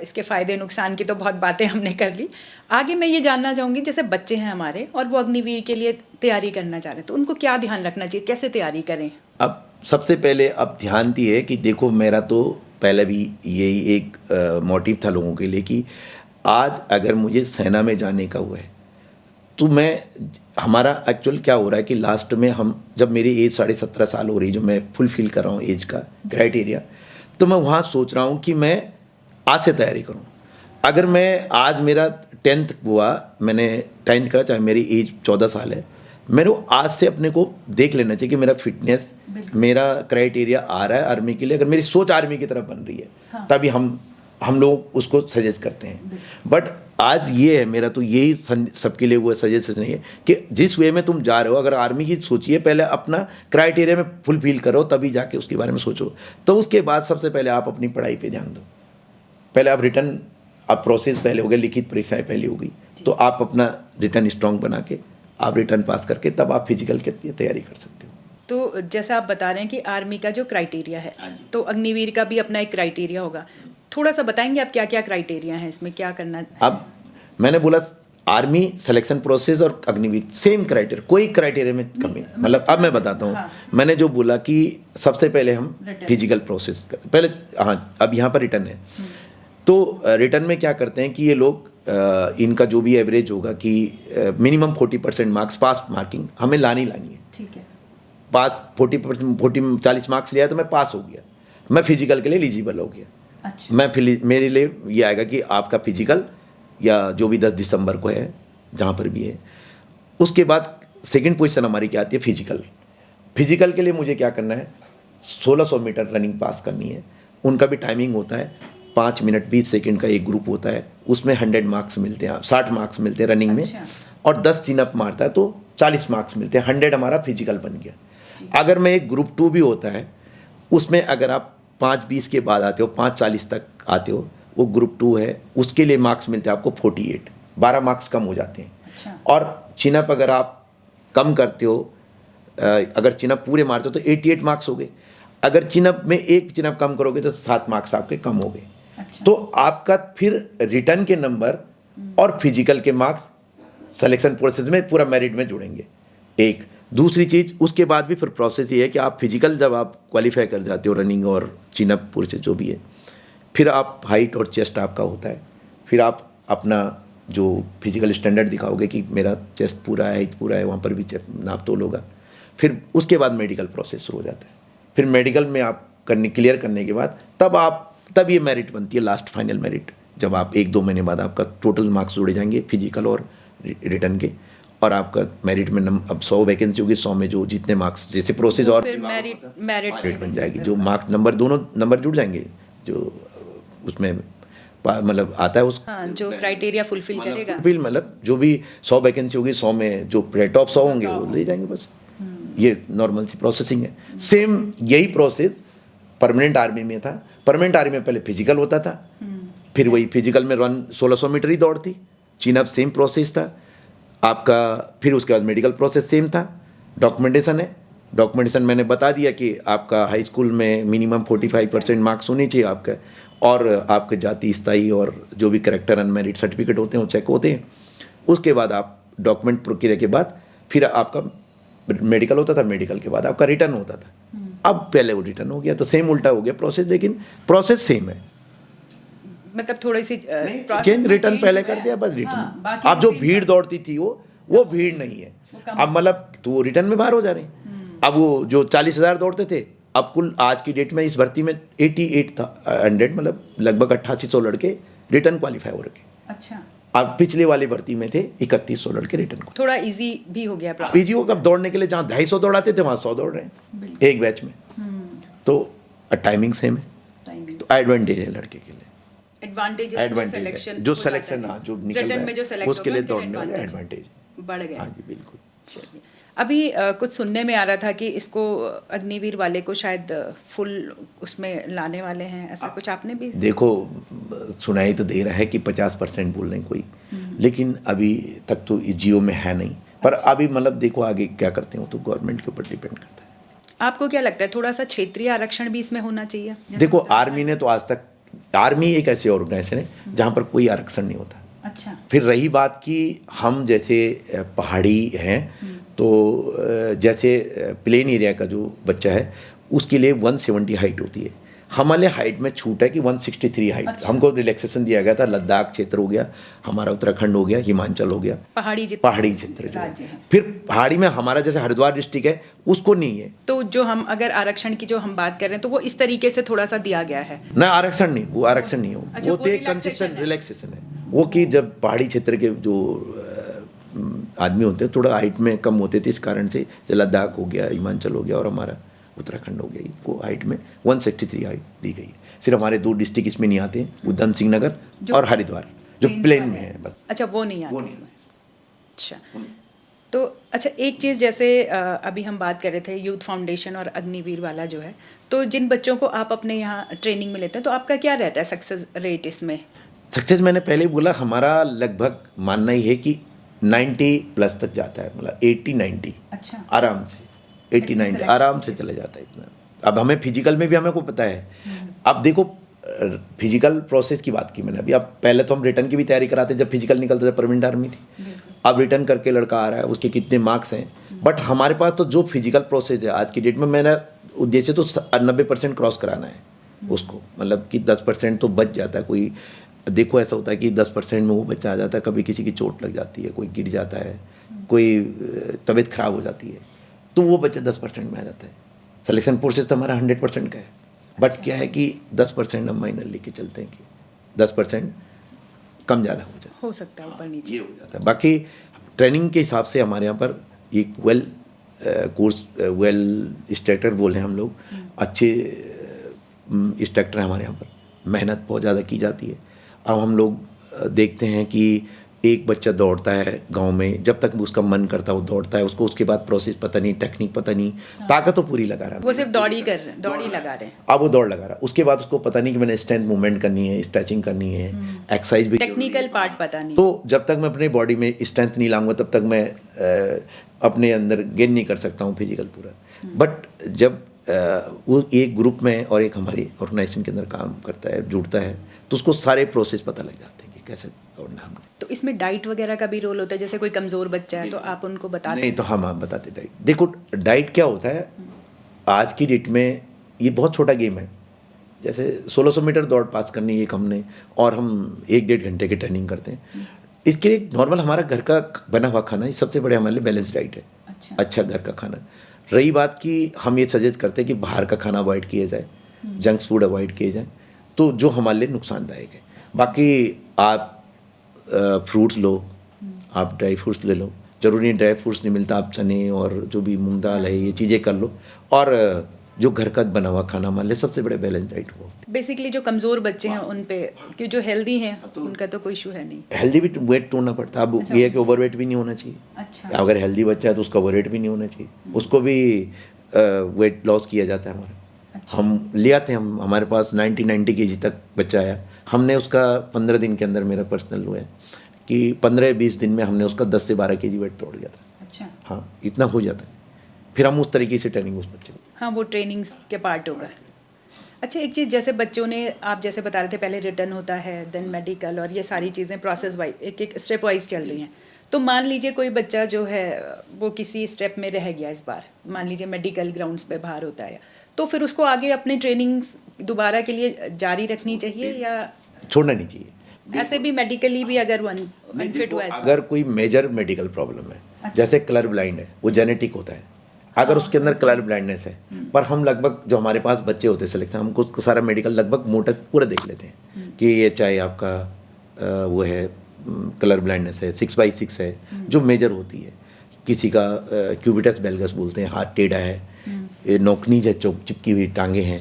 इसके फ़ायदे नुकसान की तो बहुत बातें हमने कर ली। आगे मैं ये जानना चाहूँगी, जैसे बच्चे हैं हमारे और वो अग्निवीर के लिए तैयारी करना चाह रहे हैं, तो उनको क्या ध्यान रखना चाहिए, कैसे तैयारी करें? अब सबसे पहले अब ध्यान दिए कि देखो, मेरा तो पहले भी यही एक मोटिव था लोगों के लिए कि आज अगर मुझे सेना में जाने का हुआ है तो मैं, हमारा एक्चुअल क्या हो रहा है कि लास्ट में हम, जब मेरी एज 17.5 साल हो रही, जो मैं फुलफिल कर रहा हूँ एज का क्राइटेरिया, तो मैं वहाँ सोच रहा हूँ कि मैं आज से तैयारी करूँ। अगर मैं आज, मेरा 10th हुआ, मैंने 10th करा, चाहे मेरी एज 14 साल है, मेरे को आज से अपने को देख लेना चाहिए कि मेरा फिटनेस, मेरा क्राइटेरिया आ रहा है आर्मी के लिए। अगर मेरी सोच आर्मी की तरफ बन रही है, हाँ, तभी हम लोग उसको सजेस्ट करते हैं। बट आज ये है मेरा, तो यही सबके लिए वो सजेशन नहीं है कि जिस वे में तुम जा रहे हो, अगर आर्मी की सोचिए, पहले अपना क्राइटेरिया में फुलफिल करो, तभी जाके उसके बारे में सोचो। तो उसके बाद सबसे पहले आप अपनी पढ़ाई पे ध्यान दो। पहले आप रिटर्न, आप प्रोसेस पहले हो गया, लिखित परीक्षाएं पहले हो गई, तो आप अपना रिटर्न स्ट्रॉन्ग बना के, आप रिटर्न पास करके तब आप फिजिकल की तैयारी कर सकते हो। तो जैसा आप बता रहे हैं कि आर्मी का जो क्राइटेरिया है, तो अग्निवीर का भी अपना एक क्राइटेरिया होगा, थोड़ा सा बताएंगे आप क्या क्या क्राइटेरिया है इसमें, क्या करना है? अब मैंने बोला आर्मी सिलेक्शन प्रोसेस और अग्निवीर सेम क्राइटेरिया, कोई क्राइटेरिया में कमी, मतलब अब मैं बताता हूँ। हाँ। मैंने जो बोला कि सबसे पहले हम फिजिकल प्रोसेस पहले, हाँ, अब यहाँ पर रिटर्न है, तो रिटर्न में क्या करते हैं कि ये लोग इनका जो भी एवरेज होगा कि मिनिमम 40% मार्क्स, पास मार्किंग हमें लानी है। ठीक है। पास 40 मार्क्स लिया तो मैं पास हो गया, मैं फिजिकल के लिए एलिजिबल हो गया। अच्छा। मेरे लिए ये आएगा कि आपका फिजिकल या जो भी 10 दिसंबर को है, जहाँ पर भी है, उसके बाद सेकंड पोजीशन हमारी क्या आती है, फिजिकल के लिए मुझे क्या करना है, 1600 मीटर रनिंग पास करनी है। उनका भी टाइमिंग होता है, 5 मिनट 20 सेकंड का एक ग्रुप होता है, उसमें 100 मार्क्स मिलते हैं, 60 मार्क्स मिलते हैं रनिंग में। अच्छा। और 10 चिनअप मारता है तो 40 मार्क्स मिलते हैं, 100 हमारा फिजिकल बन गया। अगर मैं एक ग्रुप 2 भी होता है, उसमें अगर आप 5:20 के बाद आते हो, 5:40 तक आते हो, वो ग्रुप 2 है, उसके लिए मार्क्स मिलते हैं आपको 48, 12 मार्क्स कम हो जाते हैं। अच्छा। और चिनअप अगर आप कम करते हो, अगर चिनअप पूरे मारते हो तो 88 मार्क्स हो गए। अगर चिनअप में एक चिनअप कम करोगे तो 7 मार्क्स आपके कम हो गए। अच्छा। तो आपका फिर रिटर्न के नंबर और फिजिकल के मार्क्स सिलेक्शन प्रोसेस में पूरा मेरिट में जुड़ेंगे। एक दूसरी चीज़ उसके बाद भी फिर प्रोसेस ये है कि आप फिजिकल जब आप क्वालिफाई कर जाते हो रनिंग और चिनअप पूरे जो भी है, फिर आप हाइट और चेस्ट आपका होता है, फिर आप अपना जो फिजिकल स्टैंडर्ड दिखाओगे कि मेरा चेस्ट पूरा है, हाइट पूरा है, वहाँ पर भी नाप तोल होगा। फिर उसके बाद मेडिकल प्रोसेस शुरू हो जाता है। फिर मेडिकल में आप क्लियर करने के बाद तब ये मेरिट बनती है, लास्ट फाइनल मेरिट, जब आप 1-2 महीने बाद आपका टोटल मार्क्स जोड़े जाएंगे फिजिकल और रिटर्न के, और आपका मेरिट में अब 100 वैकेंसी होगी, 100 में जो जितने मार्क्स जैसे प्रोसेस और मेरिट बन जाएगी, जो मार्क्स नंबर दोनों नंबर जुड़ जाएंगे, जो उसमें मतलब आता है उस जो क्राइटेरिया फुलफिल करेगा, मतलब जो भी 100 वैकेंसी होगी, 100 में जो टॉप 100 होंगे वो ले जाएंगे बस। ये नॉर्मल सी प्रोसेसिंग है। सेम यही प्रोसेस परमानेंट आर्मी में था। परमानेंट आर्मी में पहले फिजिकल होता था, फिर वही फिजिकल में रन 1600 मीटर ही दौड़ थी, चिनअप सेम प्रोसेस था आपका, फिर उसके बाद मेडिकल प्रोसेस सेम था। डॉक्यूमेंटेशन है, डॉक्यूमेंटेशन मैंने बता दिया कि आपका हाई स्कूल में मिनिमम 45% मार्क्स होने चाहिए आपका, और आपके जाति स्थाई और जो भी करेक्टर अनमेरिट सर्टिफिकेट होते हैं वो चेक होते हैं। उसके बाद आप डॉक्यूमेंट प्रक्रिया के बाद फिर आपका मेडिकल होता था, मेडिकल के बाद आपका रिटर्न होता था। अब पहले वो रिटर्न हो गया, तो सेम उल्टा हो गया प्रोसेस, लेकिन प्रोसेस सेम है, मतलब थोड़ी सी चेंज, रिटर्न पहले कर दिया बस रिटर्न। अब जो भीड़ दौड़ती थी वो भीड़ नहीं है अब, मतलब तो वो रिटर्न में बाहर हो जा रहे हैं। अब वो जो 40,000 दौड़ते थे, अब कुल आज की डेट में इस भर्ती में 88,100 मतलब लगभग 8800 लड़के रिटर्न क्वालिफाई हो रखे। अच्छा, अब पिछले वाली भर्ती में थे 3100 लड़के रिटर्न को। थोड़ा इजी भी हो गया पीजी को कब दौड़ने के लिए जहाँ 250 दौड़ाते थे वहाँ 100 दौड़ रहे हैं एक बैच में, तो टाइमिंग सेम है, तो एडवांटेज है लड़के के लिए। एडवांटेज जो सिलेक्शन जो निकल रहा है उसके लिए दौड़ने वाले एडवांटेज बढ़ गया। हाँ जी बिल्कुल। चलिए, अभी कुछ सुनने में आ रहा था कि इसको अग्निवीर वाले को शायद फुल उसमें लाने वाले हैं, ऐसा कुछ आपने भी? देखो, सुनाई तो दे रहा है कि 50% बोल रहे हैं कोई, लेकिन अभी तक तो इस जियो में है नहीं, पर अभी मतलब देखो आगे क्या करते हैं, तो गवर्नमेंट के ऊपर डिपेंड करता है। आपको क्या लगता है, थोड़ा सा क्षेत्रीय आरक्षण भी इसमें होना चाहिए? देखो, आर्मी ने तो आज तक, आर्मी एक ऐसी ऑर्गेनाइजेशन है जहाँ पर कोई आरक्षण नहीं होता। अच्छा। फिर रही बात कि हम जैसे पहाड़ी हैं, तो जैसे प्लेन एरिया का जो बच्चा है उसके लिए 170 हाइट होती है, हमारे हाइट में छूट है कि 163 हाइट। अच्छा। हमको रिलैक्सेशन दिया गया था, लद्दाख क्षेत्र हो गया हमारा, उत्तराखंड हो गया, हिमाचल हो गया, पहाड़ी क्षेत्र जो है। फिर पहाड़ी में हमारा जैसे हरिद्वार डिस्ट्रिक्ट है उसको नहीं है। तो जो हम अगर आरक्षण की जो हम बात कर रहे हैं तो वो इस तरीके से थोड़ा सा दिया गया है ना, आरक्षण नहीं, वो आरक्षण नहीं हो। अच्छा, वो तो एक कंसेप्शन रिलैक्सेशन है वो, कि जब पहाड़ी क्षेत्र के जो आदमी होते हैं थोड़ा हाइट में कम होते थे, इस कारण से लद्दाख हो गया, हिमाचल हो गया और हमारा उत्तराखंड हो गया, इनको हाइट में 163 हाइट दी गई है। सिर्फ हमारे 2 डिस्ट्रिक्ट इसमें नहीं आते हैं, उधम सिंह नगर और हरिद्वार जो प्लेन में है बस। अच्छा, वो नहीं आते। अच्छा, तो अच्छा एक चीज़ जैसे अभी हम बात कर रहे थे यूथ फाउंडेशन और अग्निवीर वाला जो है, तो जिन बच्चों को आप अपने यहाँ ट्रेनिंग में लेते हैं तो आपका क्या रहता है सक्सेस रेट इसमें? सक्सेस मैंने पहले ही बोला, हमारा लगभग मानना ही है कि 90+ तक जाता है, मतलब 80-90। अच्छा, आराम से 80-90 आराम से चले जाता है इतना। अब हमें फिजिकल में भी हमें को पता है। अब देखो, फिजिकल प्रोसेस की बात की मैंने अभी, अब पहले तो हम रिटर्न की भी तैयारी कराते जब फिजिकल निकलता था, परमानेंट आर्मी थी। अब रिटर्न करके लड़का आ रहा है, उसके कितने मार्क्स हैं, बट हमारे पास तो जो फिजिकल प्रोसेस है आज की डेट में, मेरा उद्देश्य तो 90% क्रॉस कराना है उसको, मतलब कि 10% तो बच जाता है। कोई देखो ऐसा होता है कि 10% में वो बच्चा आ जाता है, कभी किसी की चोट लग जाती है, कोई गिर जाता है, कोई तबीयत खराब हो जाती है, तो वो बच्चा 10% में आ जाता है। सिलेक्शन प्रोसेस तो हमारा 100% का है, बट क्या है कि 10% हम माइनर लेके चलते हैं कि 10% कम ज़्यादा हो सकता है, ऊपर नीचे ये हो जाता है। बाकी ट्रेनिंग के हिसाब से हमारे यहाँ पर एक कोर्स वेल इंस्ट्रक्टर बोले हम लोग, अच्छे इंस्ट्रक्टर हैं हमारे यहाँ पर, मेहनत बहुत ज़्यादा की जाती है। अब हम लोग देखते हैं कि एक बच्चा दौड़ता है गांव में, जब तक उसका मन करता है वो दौड़ता है, उसको उसके बाद प्रोसेस पता नहीं, टेक्निक पता नहीं, ताकत तो पूरी लगा रहा है, वो सिर्फ दौड़ी लगा रहे हैं। अब वो दौड़ लगा रहा है, उसके बाद उसको पता नहीं कि मैंने स्ट्रेंथ मूवमेंट करनी है, स्ट्रेचिंग करनी है, एक्सरसाइज भी, टेक्निकल पार्ट पता नहीं। तो जब तक मैं अपनी बॉडी में स्ट्रेंथ नहीं लाऊंगा तब तक मैं अपने अंदर गेन नहीं कर सकता हूँ फिजिकल पूरा। बट जब वो एक ग्रुप में और एक हमारी ऑर्गेनाइजेशन के अंदर काम करता है, जुड़ता है, तो उसको सारे प्रोसेस पता लग जाते हैं कि कैसे दौड़ना हमने। तो इसमें डाइट वगैरह का भी रोल होता है, जैसे कोई कमज़ोर बच्चा है तो आप उनको बताते नहीं तो हम आप बताते डाइट। देखो डाइट क्या होता है, आज की डेट में ये बहुत छोटा गेम है। जैसे 1600 मीटर दौड़ पास करनी एक हमने, और हम 1-1.5 घंटे की ट्रेनिंग करते हैं। इसके लिए नॉर्मल हमारा घर का बना हुआ खाना ही सबसे बड़े हमारे लिए बैलेंस डाइट है। अच्छा घर का खाना। रही बात कि हम ये सजेस्ट करते हैं कि बाहर का खाना अवॉइड किया जाए, जंक फूड अवॉइड किए जाए, तो जो हमारे लिए नुकसानदायक है। बाकी आप फ्रूट्स लो, आप ड्राई फ्रूट्स ले लो, ज़रूरी नहीं ड्राई फ्रूट्स नहीं मिलता, आप चने और जो भी मूंग दाल है ये चीज़ें कर लो, और जो घर का बना हुआ खाना हमारे लिए सबसे बड़े बैलेंस डाइट वो। बेसिकली जो कमज़ोर बच्चे हैं उन पे, कि जो हेल्दी हैं उनका तो कोई इशू है नहीं। हेल्दी भी वेट तोड़ना पड़ता है। अब ये है कि ओवर वेट भी नहीं होना चाहिए। अच्छा। अगर हेल्दी बच्चा है तो उसका ओवर वेट भी नहीं होना चाहिए, उसको भी वेट लॉस किया जाता है हमारा। हम ले आते हैं, हम हमारे पास 90 kg तक बच्चा आया, हमने उसका 15 दिन के अंदर, मेरा पर्सनल हुआ है कि 15-20 दिन में हमने उसका 10 से 12 kg वेट तोड़ दिया था। अच्छा। हाँ, इतना हो जाता है। फिर हम उस तरीके से ट्रेनिंग उस बच्चे को। हाँ, वो ट्रेनिंग्स के पार्ट होगा। अच्छा, एक चीज़ जैसे बच्चों ने, आप जैसे बता रहे थे पहले रिटर्न होता है, देन मेडिकल, और ये सारी चीज़ें प्रोसेस वाइज एक स्टेप वाइज चल रही हैं। तो मान लीजिए कोई बच्चा जो है वो किसी स्टेप में रह गया इस बार, मान लीजिए मेडिकल ग्राउंड्स पे बाहर होता है, तो फिर उसको आगे अपनी ट्रेनिंग्स दोबारा के लिए जारी रखनी चाहिए या छोड़ना नहीं चाहिए? ऐसे भी मेडिकली भी अगर वन अनफिट हुआ है, अगर कोई मेजर मेडिकल प्रॉब्लम है, जैसे कलर ब्लाइंड है, वो जेनेटिक होता है, अगर उसके अंदर कलर ब्लाइंडनेस है, पर हम लगभग जो हमारे पास बच्चे होते हैं सिलेक्शन, हमको उसको सारा मेडिकल लगभग मोटा पूरा देख लेते हैं कि ये चाहे आपका वो है कलर ब्लाइंडनेस है, 6/6 है जो मेजर होती है, किसी का क्यूबिटस बेलगस बोलते हैं, हाथ टेढ़ा है, नोकनीज है, चिपकी हुई टांगे हैं,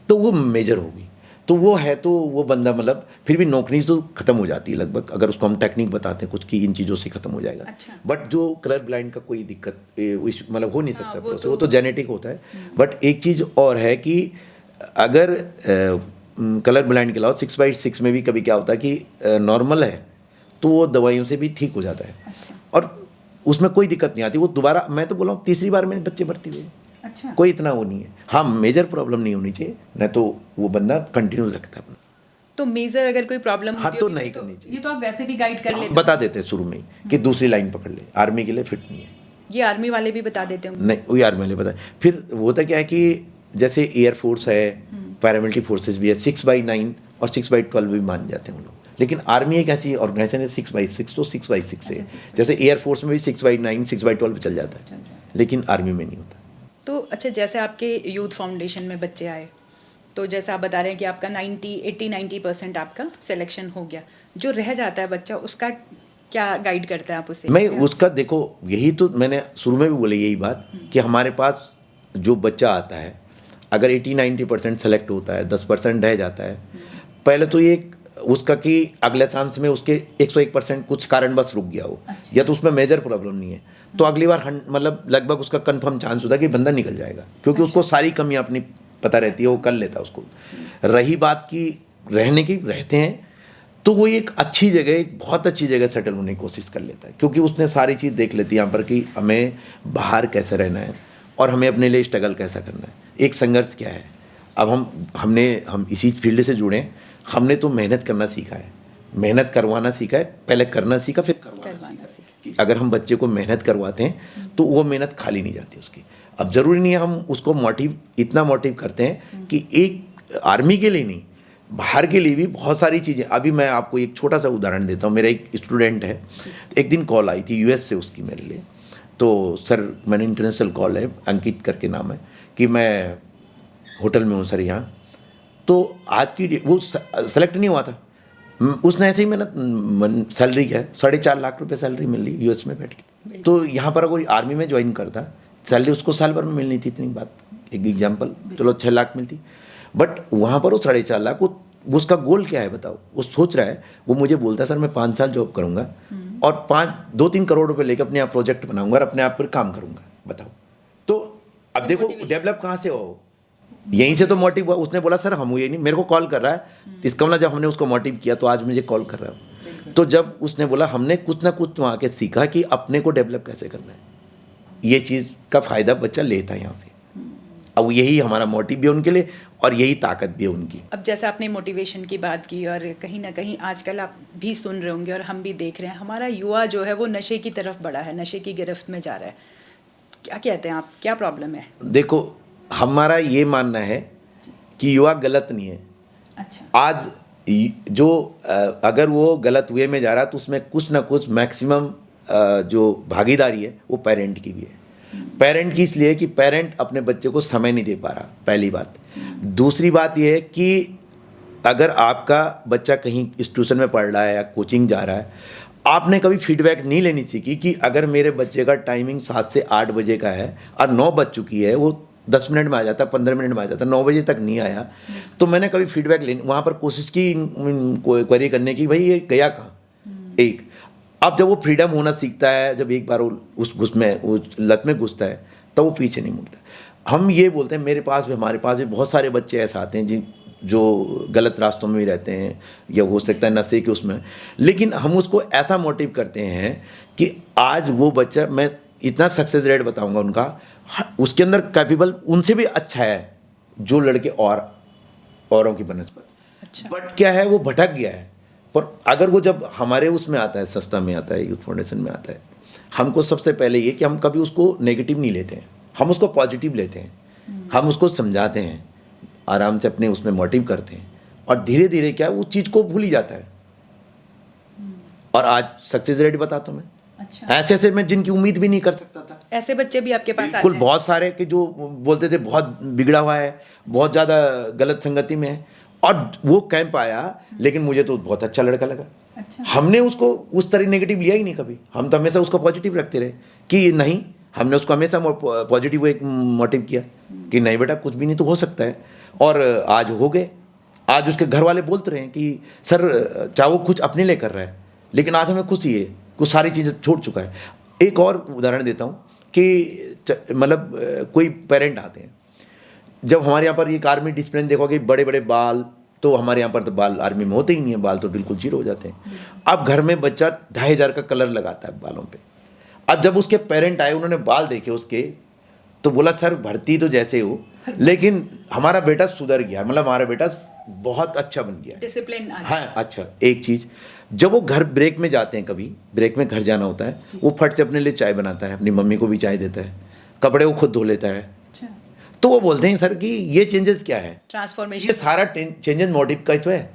तो वो मेजर होगी। तो वो है, तो वो बंदा मतलब फिर भी नोकनीज तो खत्म हो जाती है लगभग, अगर उसको हम टेक्निक बताते हैं कुछ की, इन चीज़ों से खत्म हो जाएगा। अच्छा। बट जो कलर ब्लाइंड का कोई दिक्कत मतलब हो नहीं सकता, वो वो तो जेनेटिक होता है। बट एक चीज़ और है कि अगर कलर ब्लाइंड के अलावा 6/6 में भी कभी क्या होता है कि नॉर्मल है तो वो दवाइयों से भी ठीक हो जाता है। अच्छा। और उसमें कोई दिक्कत नहीं आती, वो दोबारा, मैं तो बोला हूँ तीसरी बार में बच्चे भर्ती हुए। अच्छा। कोई इतना वो नहीं है। हाँ, मेजर प्रॉब्लम नहीं होनी चाहिए, नहीं तो वो बंदा कंटिन्यू रखता है अपना। तो मेजर अगर कोई प्रॉब्लम हाँ, तो नहीं करनी चाहिए। ये तो आप वैसे भी गाइड कर लेते बता देते हैं शुरू में ही कि दूसरी लाइन पकड़ ले, आर्मी के लिए फिट नहीं है। ये आर्मी वाले भी बता देते होंगे। नहीं, वही आर्मी वाले बता। फिर होता क्या है कि जैसे एयरफोर्स है, पैरामिलिट्री फोर्सेस भी है, 6/9 और 6/12 भी मान जाते हैं हम लोग। लेकिन आर्मी एक ऐसी ऑर्गेनाइजेशन है 6/6, तो 6/6 है। जैसे एयरफोर्स में भी 6/9 6/12 चल जाता है, लेकिन आर्मी में नहीं होता। तो अच्छा, जैसे आपके यूथ फाउंडेशन में बच्चे आए, तो जैसे आप बता रहे हैं कि आपका 80-90% आपका सिलेक्शन हो गया, जो रह जाता है बच्चा उसका क्या गाइड करते हैं आप उसे? मैं उसका, देखो यही तो मैंने शुरू में भी बोली यही बात कि हमारे पास जो बच्चा आता है, अगर 80-90% सेलेक्ट होता है, 10% रह जाता है, पहले तो ये उसका कि अगले चांस में उसके 101% कुछ कारणवश रुक गया हो, या तो उसमें मेजर प्रॉब्लम नहीं है, तो अगली बार मतलब लगभग उसका कंफर्म चांस होता है कि बंदा निकल जाएगा, क्योंकि उसको सारी कमियां अपनी पता रहती है, वो कर लेता है उसको। रही बात की रहने की, रहते हैं तो वो एक अच्छी जगह, एक बहुत अच्छी जगह सेटल होने की कोशिश कर लेता है, क्योंकि उसने सारी चीज़ देख लेती है यहाँ पर कि हमें बाहर कैसे रहना है और हमें अपने लिए स्ट्रगल कैसा करना है, एक संघर्ष क्या है। अब हम इसी फील्ड से जुड़े, हमने तो मेहनत करना सीखा है, मेहनत करवाना सीखा है, पहले करना सीखा फिर करवाना सीखा। अगर हम बच्चे को मेहनत करवाते हैं तो वो मेहनत खाली नहीं जाती उसकी। अब ज़रूरी नहीं है हम उसको इतना मोटिव करते हैं कि एक आर्मी के लिए नहीं, बाहर के लिए भी बहुत सारी चीज़ें। अभी मैं आपको एक छोटा सा उदाहरण देता हूँ। मेरा एक स्टूडेंट है, एक दिन कॉल आई थी यूएस से उसकी मेरे लिए, तो सर मैंने इंटरनेशनल कॉल है, अंकित करके नाम है, कि मैं होटल में हूँ सर यहाँ, तो आज की वो सेलेक्ट नहीं हुआ था। उसने ऐसे ही मेहनत, सैलरी क्या है, 4.5 लाख रुपए सैलरी मिल रही यूएस में बैठ के। तो यहाँ पर अगर आर्मी में ज्वाइन करता, सैलरी उसको साल भर में मिलनी थी, इतनी बात, एक एग्जाम्पल, चलो 6 लाख मिलती, बट वहाँ पर वो 4.5 लाख, उसका गोल क्या है बताओ। वो सोच रहा है, वो मुझे बोलता है सर मैं 5 साल जॉब करूँगा और 2-3 करोड़ रुपए लेकर अपने आप प्रोजेक्ट बनाऊंगा और अपने आप पर काम करूँगा, बताओ। तो अब देखो डेवलप कहाँ से हो, यहीं से तो मोटिव हुआ। उसने बोला सर हम ये नहीं, मेरे को कॉल कर रहा है, इसका मतलब जब हमने उसको मोटिव किया तो आज मुझे कॉल कर रहा है। तो जब उसने बोला हमने कुछ ना कुछ वहाँ के सीखा कि अपने को डेवलप कैसे करना है, ये चीज़ का फ़ायदा बच्चा लेता है यहाँ से। अब यही हमारा मोटिव भी है उनके लिए और यही ताकत भी है उनकी। अब जैसे आपने मोटिवेशन की बात की और कहीं ना कहीं आजकल आप भी सुन रहे होंगे और हम भी देख रहे हैं, हमारा युवा जो है वो नशे की तरफ बढ़ा है, नशे की गिरफ्त में जा रहा है। क्या कहते हैं आप, क्या प्रॉब्लम है? देखो, हमारा ये मानना है कि युवा गलत नहीं है। अच्छा। आज जो अगर वो गलत वे में जा रहा है तो उसमें कुछ ना कुछ मैक्सिमम जो भागीदारी है वो पेरेंट की भी है। पेरेंट की इसलिए कि पेरेंट अपने बच्चे को समय नहीं दे पा रहा, पहली बात। दूसरी बात यह है कि अगर आपका बच्चा कहीं इंस्टीट्यूशन में पढ़ रहा है या कोचिंग जा रहा है, आपने कभी फीडबैक नहीं लेनी सीखी कि अगर मेरे बच्चे का टाइमिंग 7 से 8 बजे का है और 9 बज चुकी है, वो 10 मिनट में आ जाता, 15 मिनट में आ जाता, 9 बजे तक नहीं आया, तो मैंने कभी फीडबैक लेनी, वहाँ पर कोशिश की क्वेरी करने की, भाई ये गया कहाँ। एक अब जब वो फ्रीडम होना सीखता है, जब एक बार उस लत में घुसता है, तो वो पीछे नहीं मुड़ता। हम ये बोलते हैं, हमारे पास भी बहुत सारे बच्चे ऐसे आते हैं जो गलत रास्तों में भी रहते हैं या हो सकता है नशे के उसमें, लेकिन हम उसको ऐसा मोटिव करते हैं कि आज वो बच्चा, मैं इतना सक्सेस रेट बताऊंगा उनका, उसके अंदर कैपेबल उनसे भी अच्छा है जो लड़के औरों की बनस्पत। अच्छा। बट क्या है, वो भटक गया है। पर अगर वो जब हमारे उसमें आता है, संस्था में आता है, यूथ फाउंडेशन में आता है, हमको सबसे पहले ये कि हम कभी उसको नेगेटिव नहीं लेते हैं, हम उसको पॉजिटिव लेते हैं। हम उसको समझाते हैं, आराम से अपने उसमें मोटिव करते हैं, और धीरे धीरे क्या उस चीज़ को भूल ही जाता है। और आज सक्सेस रेट बताता हूँ मैं। अच्छा। ऐसे मैं जिनकी उम्मीद भी नहीं कर सकता था, ऐसे बच्चे भी आपके पास आते बिल्कुल हैं? बहुत सारे कि जो बोलते थे बहुत बिगड़ा हुआ है, बहुत ज़्यादा गलत संगति में है, और वो कैंप आया, लेकिन मुझे तो बहुत अच्छा लड़का लगा। अच्छा। हमने उसको उस तरह नेगेटिव लिया ही नहीं कभी, हम तो हमेशा उसको पॉजिटिव रखते रहे कि नहीं, हमने उसको हमेशा पॉजिटिव एक मोटिव किया कि नहीं बेटा, कुछ भी नहीं तो हो सकता है। और आज हो गए, आज उसके घर वाले बोलते रहे हैं कि सर, चाहे वो कुछ अपने लिए कर रहा है, लेकिन आज हमें खुशी है, कुछ सारी चीज़ें छोड़ चुका है। एक और उदाहरण देता हूँ कि मतलब कोई पेरेंट आते हैं, जब हमारे यहाँ पर एक आर्मी डिसिप्लिन देखोगे, बड़े बड़े बाल, तो हमारे यहाँ पर तो बाल आर्मी में होते ही नहीं है, बाल तो बिल्कुल जीरो हो जाते हैं। अब घर में बच्चा 2500 का कलर लगाता है बालों पे। अब जब उसके पेरेंट आए, उन्होंने बाल देखे उसके, तो बोला सर भर्ती तो जैसे हो, लेकिन हमारा बेटा सुधर गया, मतलब हमारा बेटा बहुत अच्छा बन गया, डिसिप्लिन आ गया। हाँ अच्छा। एक चीज़, जब वो घर ब्रेक में जाते हैं, कभी ब्रेक में घर जाना होता है, वो फट से अपने लिए चाय बनाता है, अपनी मम्मी को भी चाय देता है, कपड़े वो खुद धो लेता है। अच्छा। तो वो बोलते हैं सर कि ये चेंजेस क्या है, ये ट्रांसफॉर्मेशन। सारा चेंजेस मोटिव का ही तो है,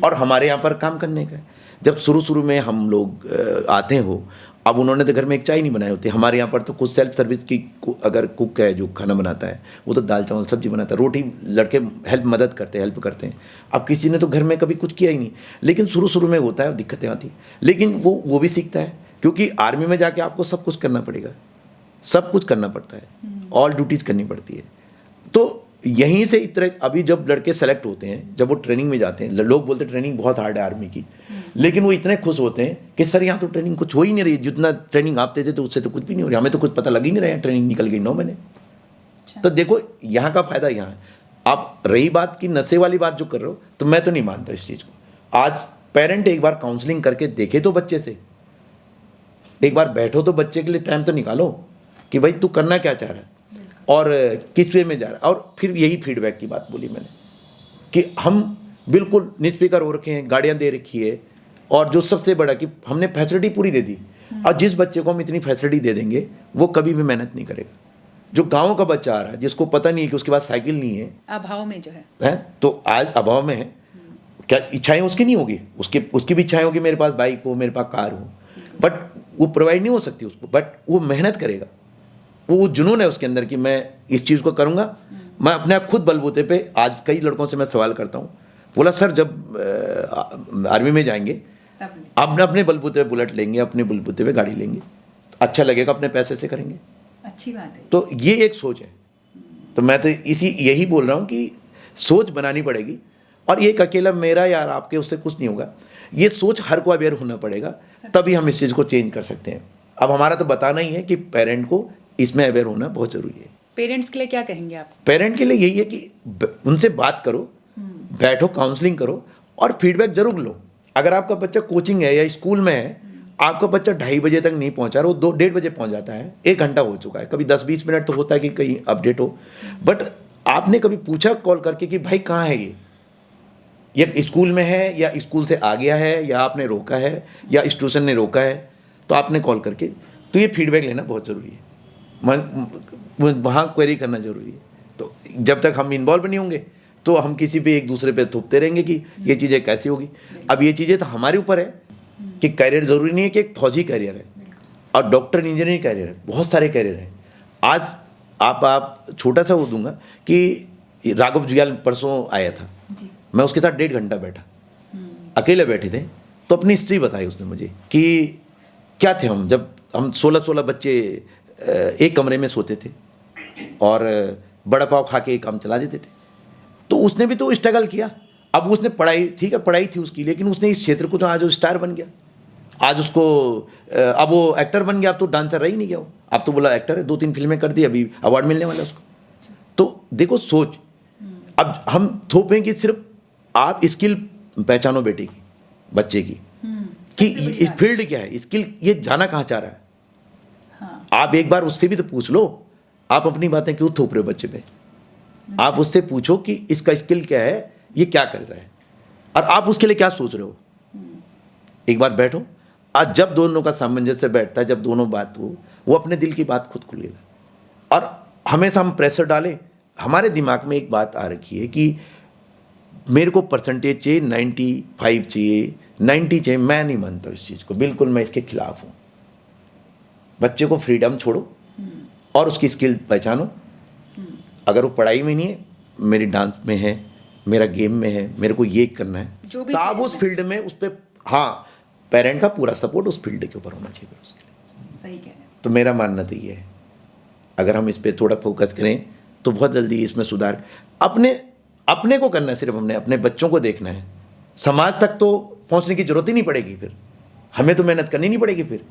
और हमारे यहाँ पर काम करने का है। जब शुरू में हम लोग आते हो, अब उन्होंने तो घर में एक चाय नहीं बनाई होती, हमारे यहाँ पर तो कुछ सेल्फ सर्विस की, अगर कुक है जो खाना बनाता है, वो तो दाल चावल सब्जी बनाता है, रोटी लड़के मदद करते हैं। अब किसी ने तो घर में कभी कुछ किया ही नहीं, लेकिन शुरू में होता है, दिक्कतें आती हैं, लेकिन वो भी सीखता है, क्योंकि आर्मी में जाके आपको सब कुछ करना पड़ेगा, सब कुछ करना पड़ता है, ऑल ड्यूटीज़ करनी पड़ती है। तो यहीं से इतना, अभी जब लड़के सेलेक्ट होते हैं, जब वो ट्रेनिंग में जाते हैं, लोग बोलते हैं ट्रेनिंग बहुत हार्ड है आर्मी की, लेकिन वो इतने खुश होते हैं कि सर यहाँ तो ट्रेनिंग कुछ हो ही नहीं रही, जितना ट्रेनिंग आप देते तो उससे तो कुछ भी नहीं हो रही, हमें तो कुछ पता लग ही नहीं रहा है, ट्रेनिंग निकल गई 9 महीने। तो देखो यहाँ का फायदा यहाँ है। आप रही बात की नशे वाली बात जो कर रहे हो, तो मैं तो नहीं मानता इस चीज़ को। आज पेरेंट एक बार काउंसलिंग करके देखे तो बच्चे से, एक बार बैठो तो बच्चे के लिए टाइम तो निकालो कि भाई तू करना क्या चाह रहा है और किस वे में जा रहा है। और फिर यही फीडबैक की बात बोली मैंने कि हम बिल्कुल निस्पीकर हो रखे हैं, गाड़ियाँ दे रखी है, और जो सबसे बड़ा कि हमने फैसिलिटी पूरी दे दी। और जिस बच्चे को हम इतनी फैसिलिटी दे देंगे, वो कभी भी मेहनत नहीं करेगा। जो गाँव का बच्चा आ रहा है, जिसको पता नहीं है कि उसके पास साइकिल नहीं है, अभाव में जो है तो आज अभाव में है, क्या इच्छाएं उसकी नहीं होगी, उसकी भी इच्छाएं होगी, मेरे पास बाइक हो, मेरे पास कार हो, बट वो प्रोवाइड नहीं हो सकती उसको, बट वो मेहनत करेगा, वो जुनून है उसके अंदर कि मैं इस चीज़ को करूँगा। मैं अपने आप खुद बलबूते पे, आज कई लड़कों से मैं सवाल करता हूँ, बोला सर जब आर्मी में जाएंगे आप अपने बलबूते पे बुलेट लेंगे, अपने बलबूते पे गाड़ी लेंगे, अच्छा लगेगा, अपने पैसे से करेंगे, अच्छी बात है। तो ये एक सोच है। तो मैं तो यही बोल रहा हूँ कि सोच बनानी पड़ेगी, और एक अकेला मेरा या आपके उससे कुछ नहीं होगा, ये सोच हर को अवेयर होना पड़ेगा, तभी हम इस चीज़ को चेंज कर सकते हैं। अब हमारा तो बताना ही है कि पेरेंट को इसमें अवेयर होना बहुत ज़रूरी है। पेरेंट्स के लिए क्या कहेंगे आप? पेरेंट के लिए यही है कि उनसे बात करो, बैठो, काउंसलिंग करो, और फीडबैक जरूर लो। अगर आपका बच्चा कोचिंग है या स्कूल में है, आपका बच्चा 2:30 बजे तक नहीं पहुंचा रहा, वो 1:30 बजे पहुंच जाता है, 1 घंटा हो चुका है, कभी 10-20 मिनट तो होता है कि कहीं अपडेट हो, बट आपने कभी पूछा कॉल करके कि भाई कहाँ है ये स्कूल में है या स्कूल से आ गया है या आपने रोका है या इस ट्यूशन ने रोका है, तो आपने कॉल करके, तो ये फीडबैक लेना बहुत ज़रूरी है, वहाँ क्वेरी करना ज़रूरी है। तो जब तक हम इन्वॉल्व नहीं होंगे तो हम किसी पे एक दूसरे पे थोपते रहेंगे कि ये चीज़ें कैसी होगी। अब ये चीज़ें तो हमारे ऊपर है कि करियर ज़रूरी नहीं है कि एक फौजी करियर है और डॉक्टर इंजीनियरिंग करियर है, बहुत सारे करियर हैं। आज आप छोटा सा वो दूंगा कि राघव जुयाल परसों आया था, मैं उसके साथ 1.5 घंटा बैठा, अकेले बैठे थे, तो अपनी हिस्ट्री बताई उसने मुझे कि क्या थे हम, जब हम 16 बच्चे एक कमरे में सोते थे और बड़ा पाव खा के काम चला देते थे। तो उसने भी तो स्ट्रगल किया। अब उसने पढ़ाई, ठीक है पढ़ाई थी उसकी, लेकिन उसने इस क्षेत्र को तो आज वो स्टार बन गया, आज उसको अब वो एक्टर बन गया, अब तो डांसर रह ही नहीं गया वो, अब तो बोला एक्टर है, 2-3 फिल्में कर दी, अभी अवार्ड मिलने वाला है उसको। तो देखो सोच, अब हम थोपें कि सिर्फ आप स्किल पहचानो बेटे की, बच्चे की, कि इस फील्ड क्या है, स्किल ये जाना कहाँ चाह रहा है। हाँ। आप एक बार उससे भी तो पूछ लो, आप अपनी बातें क्यों थोप रहे हो बच्चे पे। आप उससे पूछो कि इसका स्किल क्या है, ये क्या कर रहा है और आप उसके लिए क्या सोच रहे हो। एक बार बैठो, आज जब दोनों का सामंजस्य बैठता है, जब दोनों बात हो, वो अपने दिल की बात खुद खुलेगा। और हमेशा हम प्रेशर डालें, हमारे दिमाग में एक बात आ रखी है कि मेरे को परसेंटेज चाहिए 95 चाहिए, 90 चाहिए। मैं नहीं मानता इस चीज़ को, बिल्कुल मैं इसके खिलाफ हूँ। बच्चे को फ्रीडम छोड़ो और उसकी स्किल पहचानो। अगर वो पढ़ाई में नहीं है, मेरी डांस में है, मेरा गेम में है, मेरे को ये करना है, जो भी तो आप उस फील्ड में उस पर, हाँ, पेरेंट का पूरा सपोर्ट उस फील्ड के ऊपर होना चाहिए उसके लिए। सही कह रहे हैं। तो मेरा मानना तो ये है, अगर हम इस पर थोड़ा फोकस करें तो बहुत जल्दी इसमें सुधार। अपने को करना है, सिर्फ हमने अपने बच्चों को देखना है, समाज तक तो पहुंचने की जरूरत ही नहीं पड़ेगी। फिर हमें तो मेहनत करनी नहीं पड़ेगी। फिर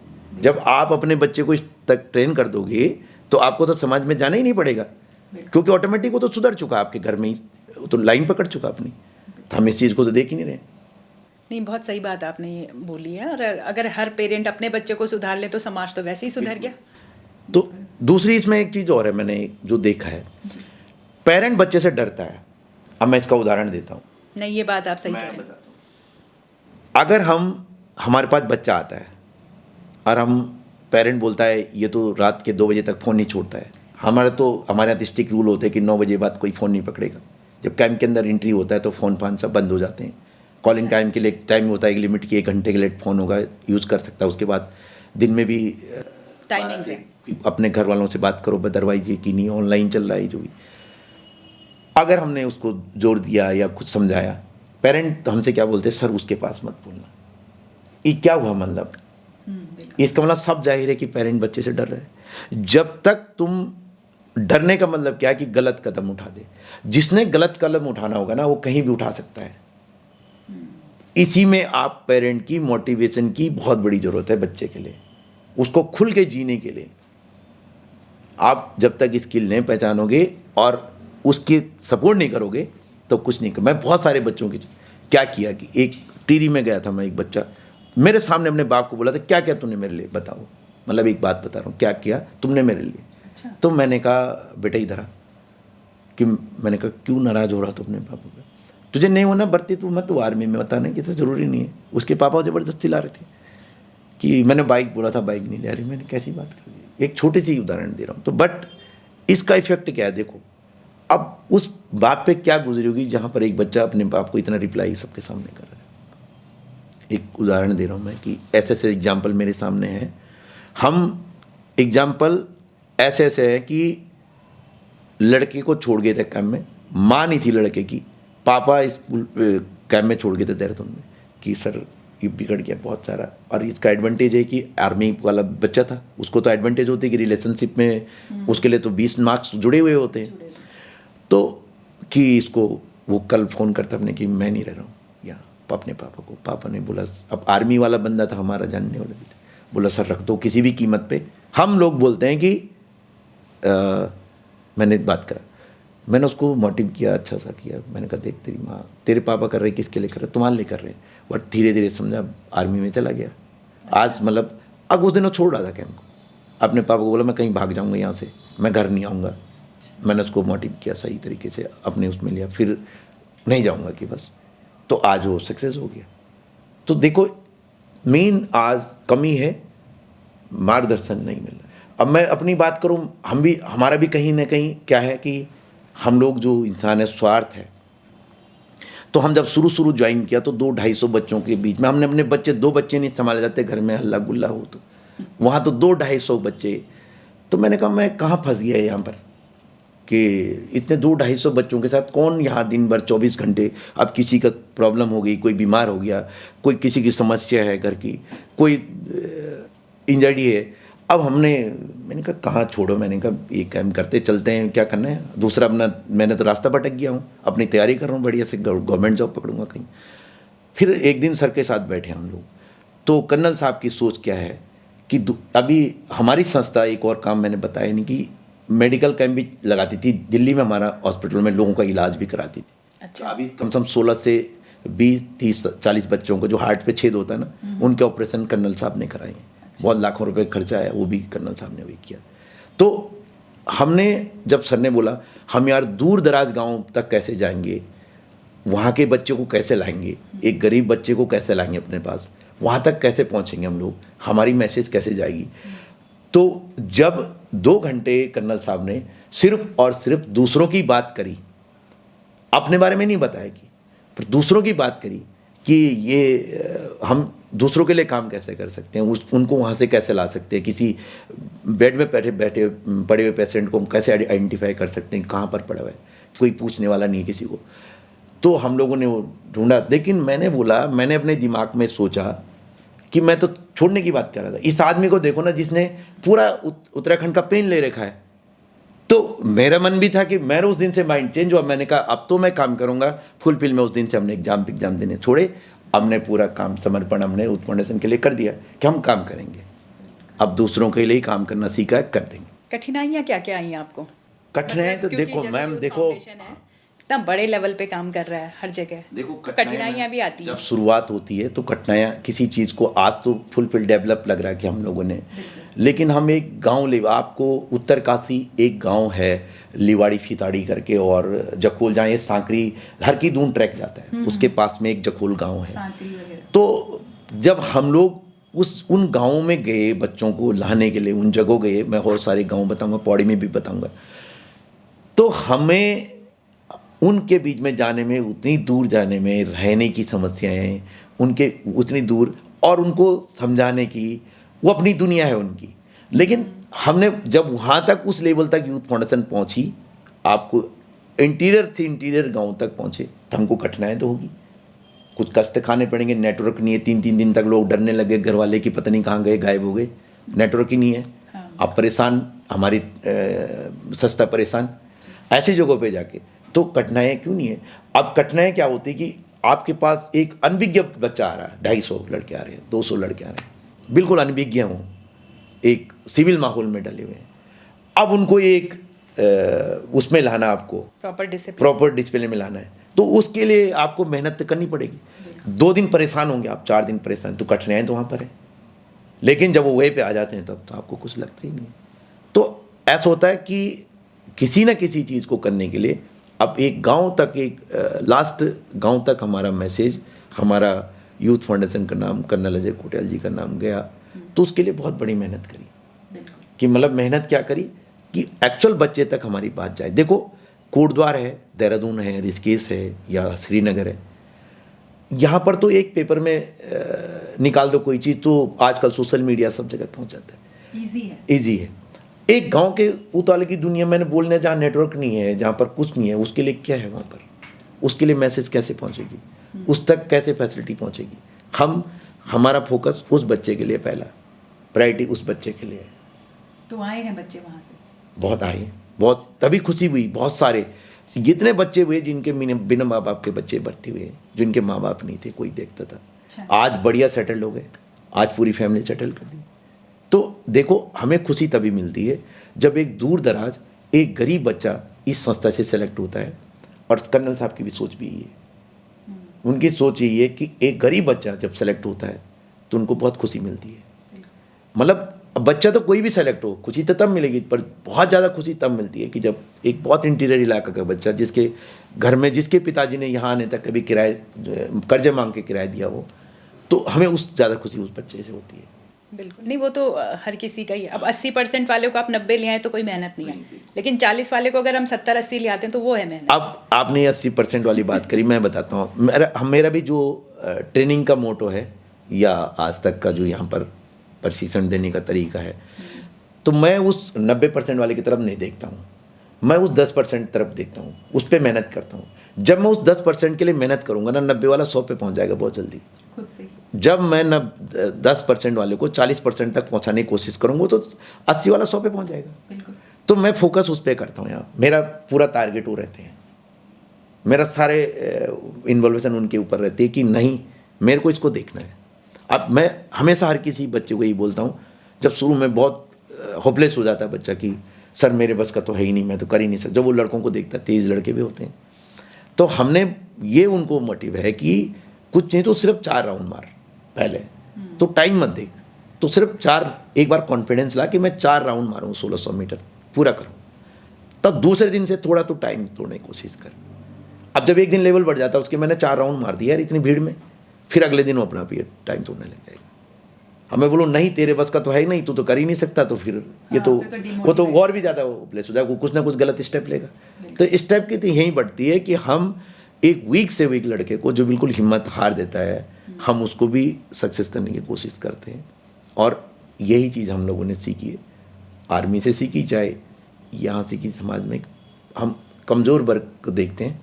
जब आप अपने बच्चे को इस तक ट्रेन कर दोगे तो आपको तो समाज में जाना ही नहीं पड़ेगा, क्योंकि ऑटोमेटिक वो तो सुधर चुका आपके घर में ही, वो तो लाइन पकड़ चुका अपनी। तो हम इस चीज़ को तो देख ही नहीं रहे। नहीं, बहुत सही बात आपने ये बोली है। और अगर हर पेरेंट अपने बच्चे को सुधार ले तो समाज तो वैसे ही सुधर गया। तो दूसरी इसमें एक चीज़ और है, मैंने जो देखा है, पेरेंट बच्चे से डरता है। अब मैं इसका उदाहरण देता हूँ। नहीं, ये बात आप सही कह रहे हैं। अगर हमारे पास बच्चा आता है और हम पेरेंट बोलता है ये तो रात के 2 बजे तक फ़ोन नहीं छोड़ता है, हमारे यहाँ स्ट्रिक्ट रूल होते हैं कि 9 बजे बाद कोई फ़ोन नहीं पकड़ेगा। जब कैंप के अंदर एंट्री होता है तो फ़ोन फान सब बंद हो जाते हैं। कॉलिंग टाइम के लिए टाइम होता है, एक लिमिट की 1 घंटे के लिए फ़ोन होगा, यूज़ कर सकता है। उसके बाद दिन में भी टाइमिंग से अपने घर वालों से बात करो, अदरवाइज ये कि नहीं ऑनलाइन चल रहा है जो भी। अगर हमने उसको जोर दिया या कुछ समझाया, पेरेंट तो हमसे क्या बोलते हैं, सर उसके पास मत बोलना। ये क्या हुआ मतलब? इसका मतलब सब जाहिर है कि पेरेंट बच्चे से डर रहे हैं। जब तक तुम, डरने का मतलब क्या है कि गलत कदम उठा दे। जिसने गलत कदम उठाना होगा ना, वो कहीं भी उठा सकता है। इसी में आप पेरेंट की मोटिवेशन की बहुत बड़ी ज़रूरत है बच्चे के लिए, उसको खुल के जीने के लिए। आप जब तक स्किल नहीं पहचानोगे और उसकी सपोर्ट नहीं करोगे तो कुछ नहीं कर। मैं बहुत सारे बच्चों की क्या किया कि एक टीरी में गया था मैं, एक बच्चा मेरे सामने अपने बाप को बोला था, क्या क्या तूने मेरे लिए, बताओ। मतलब एक बात बता रहा हूँ, क्या किया तुमने मेरे लिए। अच्छा। तो मैंने कहा बेटा इधर आ, कि मैंने कहा क्यों नाराज़ हो रहा तो अपने पापा पे, तुझे नहीं होना भर्ती तू मत, तो आर्मी में बताने की तो ज़रूरी नहीं है। उसके पापा ज़बरदस्ती ला रहे थे कि मैंने बाइक बोला था, बाइक नहीं ले रही। मैंने कैसी बात कर दी, एक छोटी सी उदाहरण दे रहा हूँ। तो बट इसका इफेक्ट क्या है देखो, अब उस बाप पे क्या गुजरी होगी जहाँ पर एक बच्चा अपने बाप को इतना रिप्लाई सबके सामने कर रहा है। एक उदाहरण दे रहा हूँ मैं कि ऐसे एग्जाम्पल मेरे सामने हैं। हम एग्जाम्पल ऐसे हैं कि लड़के को छोड़ गए थे कैंप में, माँ नहीं थी लड़के की, पापा स्कूल कैंप में छोड़ गए थे देहरादून में कि सर ये बिगड़ गया बहुत सारा। और इसका एडवांटेज है कि आर्मी वाला बच्चा था, उसको तो एडवांटेज होती है कि रिलेशनशिप में उसके लिए तो 20 मार्क्स जुड़े हुए होते हैं। तो कि इसको वो कल फ़ोन करता अपने कि मैं नहीं रह रहा हूँ यहाँ, अपने पापा को। पापा ने बोला, अब आर्मी वाला बंदा था, हमारा जानने वाला भी था, बोला सर रख दो किसी भी कीमत पे। हम लोग बोलते हैं कि मैंने बात करा, मैंने उसको मोटिव किया, अच्छा सा किया। मैंने कहा देख तेरी माँ, तेरे पापा कर रहे किसके लिए कर रहे, तुम्हारे लिए कर रहे हैं। बट धीरे धीरे समझा, आर्मी में चला गया। आज मतलब अब उस दिन वो छोड़ रहा था कैंप को, अपने पापा को बोला मैं कहीं भाग जाऊँगा यहाँ से, मैं घर नहीं आऊँगा। मैंने उसको मोटिव किया सही तरीके से, अपने उसमें लिया, फिर नहीं जाऊंगा कि बस, तो आज वो सक्सेस हो गया। तो देखो मेन आज कमी है मार्गदर्शन नहीं मिल रहा। अब मैं अपनी बात करूं, हमारा भी कहीं ना कहीं क्या है कि हम लोग जो इंसान है स्वार्थ है। तो हम जब शुरू ज्वाइन किया तो 200-250 बच्चों के बीच में हमने अपने बच्चे, 2 बच्चे नहीं संभाले जाते घर में, हल्ला गुल्ला हो तो वहाँ तो 200-250 बच्चे। तो मैंने कहा मैं कहाँ फंस गया यहाँ पर कि इतने 200-250 बच्चों के साथ कौन यहाँ दिन भर 24 घंटे। अब किसी का प्रॉब्लम हो गई, कोई बीमार हो गया, कोई किसी की समस्या है घर की, कोई इंजरी है। अब मैंने कहा कहाँ छोड़ो, मैंने कहा एक काम करते चलते हैं, क्या करना है दूसरा अपना। मैंने तो रास्ता भटक गया हूँ, अपनी तैयारी कर रहा हूँ बढ़िया से, गवर्नमेंट जॉब पकड़ूंगा कहीं। फिर एक दिन सर के साथ बैठे हम लोग, तो कर्नल साहब की सोच क्या है कि अभी हमारी संस्था एक और काम मैंने बताया नहीं कि मेडिकल कैंप भी लगाती थी दिल्ली में, हमारा हॉस्पिटल में लोगों का इलाज भी कराती थी। अच्छा। तो अभी कम से कम 16 से 20, 30, 40 बच्चों को जो हार्ट पे छेद होता है ना, उनके ऑपरेशन कर्नल साहब ने कराए हैं। बहुत लाखों रुपए खर्चा है, वो भी कर्नल साहब ने भी किया। तो हमने जब सर ने बोला हम यार दूर दराज गाँव तक कैसे जाएंगे, वहाँ के बच्चों को कैसे लाएंगे, एक गरीब बच्चे को कैसे लाएंगे अपने पास, वहाँ तक कैसे पहुँचेंगे हम लोग, हमारी मैसेज कैसे जाएगी। तो जब 2 घंटे कर्नल साहब ने सिर्फ और सिर्फ दूसरों की बात करी, अपने बारे में नहीं बताया कि, पर दूसरों की बात करी कि ये हम दूसरों के लिए काम कैसे कर सकते हैं, उनको वहाँ से कैसे ला सकते हैं, किसी बेड में पड़े हुए पेशेंट को हम कैसे आइडेंटिफाई कर सकते हैं कहाँ पर पड़ा हुआ है, कोई पूछने वाला नहीं है किसी को। तो हम लोगों ने वो ढूंढा, लेकिन मैंने अपने दिमाग में सोचा कि मैं तो छोड़ने की बात कर रहा था। इस आदमी को देखो ना जिसने पूरा उत्तराखंड का पेन ले रखा है। तो मेरा मन भी था कि मेरा उस दिन से माइंड चेंज हुआ, मैंने कहा अब तो मैं काम करूंगा फुलफिल में। उस दिन से हमने एग्जाम देने छोड़े, हमने पूरा काम समर्पण हमने यूथ फाउंडेशन के लिए कर दिया कि हम काम करेंगे, अब दूसरों के लिए ही काम करना सीखा है, कर देंगे। कठिनाइयाँ क्या क्या आई आपको? कठिनाई तो क्योंकि देखो जैसे मैम, youth देखो foundation है, इतना बड़े लेवल पे काम कर रहा है हर जगह, देखो कठिनाइयाँ भी आती जब हैं। शुरुआत होती है तो कठिनाइयाँ किसी चीज़ को, आज तो फुलफिल डेवलप लग रहा है कि हम लोगों ने, लेकिन हम एक गांव ले, आपको उत्तरकाशी एक गांव है लिवाड़ी फिताड़ी करके, और जखोल जहाँ ये सांकरी हर की दून ट्रैक जाता है, उसके पास में एक जखोल गांव है। तो जब हम लोग उन गाँवों में गए बच्चों को लाने के लिए, उन जगहों गए, मैं और सारे गाँव बताऊँगा, पौड़ी में भी बताऊँगा, तो हमें उनके बीच में जाने में, उतनी दूर जाने में, रहने की समस्याएं उनके उतनी दूर, और उनको समझाने की, वो अपनी दुनिया है उनकी। लेकिन हमने जब वहाँ तक उस लेवल तक यूथ फाउंडेशन पहुँची, आपको इंटीरियर से इंटीरियर गांव तक पहुँचे, तो हमको कठिनाइयाँ तो होगी, कुछ कष्ट खाने पड़ेंगे। नेटवर्क नहीं है, 3-3 दिन तक लोग डरने लगे, घर वाले की पता नहीं कहाँ गए, गायब हो गए, नेटवर्क ही नहीं है। अब परेशान, हमारी संस्था परेशान, ऐसी जगहों पे जाके। तो कठिनाइयाँ क्यों नहीं है? अब कठिनाइयाँ क्या होती है कि आपके पास एक अनभिज्ञ बच्चा आ रहा है, 250 लड़के आ रहे हैं, 200 लड़के आ रहे हैं, बिल्कुल अनभिज्ञ हों, एक सिविल माहौल में डले हुए हैं। अब उनको एक उसमें लाना, आपको प्रॉपर डिसिप्लिन में लाना है, तो उसके लिए आपको मेहनत तो करनी पड़ेगी। 2 दिन परेशान होंगे आप, 4 दिन परेशान, तो कठिनाइयाँ तो वहाँ पर है। लेकिन जब वो वे पे आ जाते हैं तब तो आपको कुछ लगता ही नहीं है। तो ऐसा होता है कि किसी न किसी चीज़ को करने के लिए अब एक गांव तक, एक लास्ट गांव तक हमारा मैसेज, हमारा यूथ फाउंडेशन का नाम, कर्नल अजय कोटियाल जी का नाम गया। तो उसके लिए बहुत बड़ी मेहनत करी, कि मतलब मेहनत क्या करी कि एक्चुअल बच्चे तक हमारी बात जाए। देखो कोटद्वार है, देहरादून है, ऋषिकेश है या श्रीनगर है, यहाँ पर तो एक पेपर में निकाल दो कोई चीज़, तो आजकल सोशल मीडिया सब जगह पहुँच जाता है, ईजी है। एक गांव के उताले की दुनिया, मैंने बोलने जहाँ नेटवर्क नहीं है, जहाँ पर कुछ नहीं है, उसके लिए क्या है वहाँ पर, उसके लिए मैसेज कैसे पहुँचेगी, उस तक कैसे फैसिलिटी पहुँचेगी। हमारा फोकस उस बच्चे के लिए, पहला प्रायोरिटी उस बच्चे के लिए है। तो आए हैं बच्चे वहाँ से, बहुत आए हैं, बहुत, तभी खुशी हुई। बहुत सारे जितने बच्चे हुए जिनके बिना माँ बाप के बच्चे भर्ती हुए, जिनके माँ बाप नहीं थे, कोई देखता था। अच्छा। आज बढ़िया सेटल हो गए, आज पूरी फैमिली सेटल कर दी। तो देखो हमें खुशी तभी मिलती है जब एक दूर दराज, एक गरीब बच्चा इस संस्था से सेलेक्ट होता है। और कर्नल साहब की भी सोच भी यही है, उनकी सोच यही है कि एक गरीब बच्चा जब सेलेक्ट होता है तो उनको बहुत खुशी मिलती है। मतलब अब बच्चा तो कोई भी सेलेक्ट हो, खुशी तो तब मिलेगी, पर बहुत ज़्यादा खुशी तब मिलती है कि जब एक बहुत इंटीरियर इलाका का बच्चा, जिसके घर में जिसके पिताजी ने यहाँ आने तक कभी किराए कर्जे मांग के किराया दिया हो, तो हमें उस ज़्यादा खुशी उस बच्चे से होती है। बिल्कुल नहीं, वो तो हर किसी का ही है। अब 80% वाले को आप 90 ले आए तो कोई मेहनत नहीं है, लेकिन 40 वाले को अगर हम 70-80 ले आते हैं तो वो है मेहनत। अब आपने 80% वाली बात करी, मैं बताता हूँ, मेरा भी जो ट्रेनिंग का मोटो है या आज तक का जो यहाँ पर प्रशिक्षण देने का तरीका है, तो मैं उस 90% वाले की तरफ नहीं देखता हूँ, मैं उस 10% तरफ देखता हूँ, उस पर मेहनत करता हूँ। जब मैं उस 10% के लिए मेहनत करूँगा ना, 90 वाला 100 पे पहुँच जाएगा बहुत जल्दी। खुद से जब मैं 10% वाले को 40% तक पहुँचाने की कोशिश करूँगा तो 80 वाला 100 पे पहुँच जाएगा। बिल्कुल। तो मैं फोकस उस पर करता हूँ। यहाँ मेरा पूरा टारगेट वो रहते हैं, मेरा सारे इन्वॉल्वेशन उनके ऊपर रहती है कि नहीं, मेरे को इसको देखना है। अब मैं हमेशा हर किसी बच्चे को यही बोलता हूँ, जब शुरू में बहुत होपलेस हो जाता है बच्चा कि सर मेरे बस का तो है ही नहीं, मैं तो कर ही नहीं सकता, जब वो लड़कों को देखता है, तेज लड़के भी होते हैं, तो हमने ये उनको मोटिव है कि कुछ नहीं तो सिर्फ 4 राउंड मार पहले, तो टाइम मत देख, तो सिर्फ 4 एक बार कॉन्फिडेंस ला कि मैं 4 राउंड मारूँ 1600 मीटर पूरा करूँ, तब दूसरे दिन से थोड़ा तो टाइम तोड़ने की कोशिश कर। अब जब एक दिन लेवल बढ़ जाता है उसके, मैंने 4 राउंड मार दिया यार इतनी भीड़ में, फिर अगले दिन वो अपना भी टाइम तोड़ने लग जाएगा। हमें बोलो नहीं तेरे बस का तो है ही नहीं, तू तो कर ही नहीं सकता, तो फिर ये तो वो तो और भी ज़्यादा प्लेस हो जाएगा, कुछ ना कुछ गलत स्टेप लेगा। तो स्टेप की तो यही बढ़ती है कि हम एक वीक से वीक लड़के को जो बिल्कुल हिम्मत हार देता है, हम उसको भी सक्सेस करने की कोशिश करते हैं। और यही चीज़ हम लोगों ने सीखी है, आर्मी से सीखी, चाहे यहाँ सीखी समाज में। हम कमज़ोर वर्ग को देखते हैं,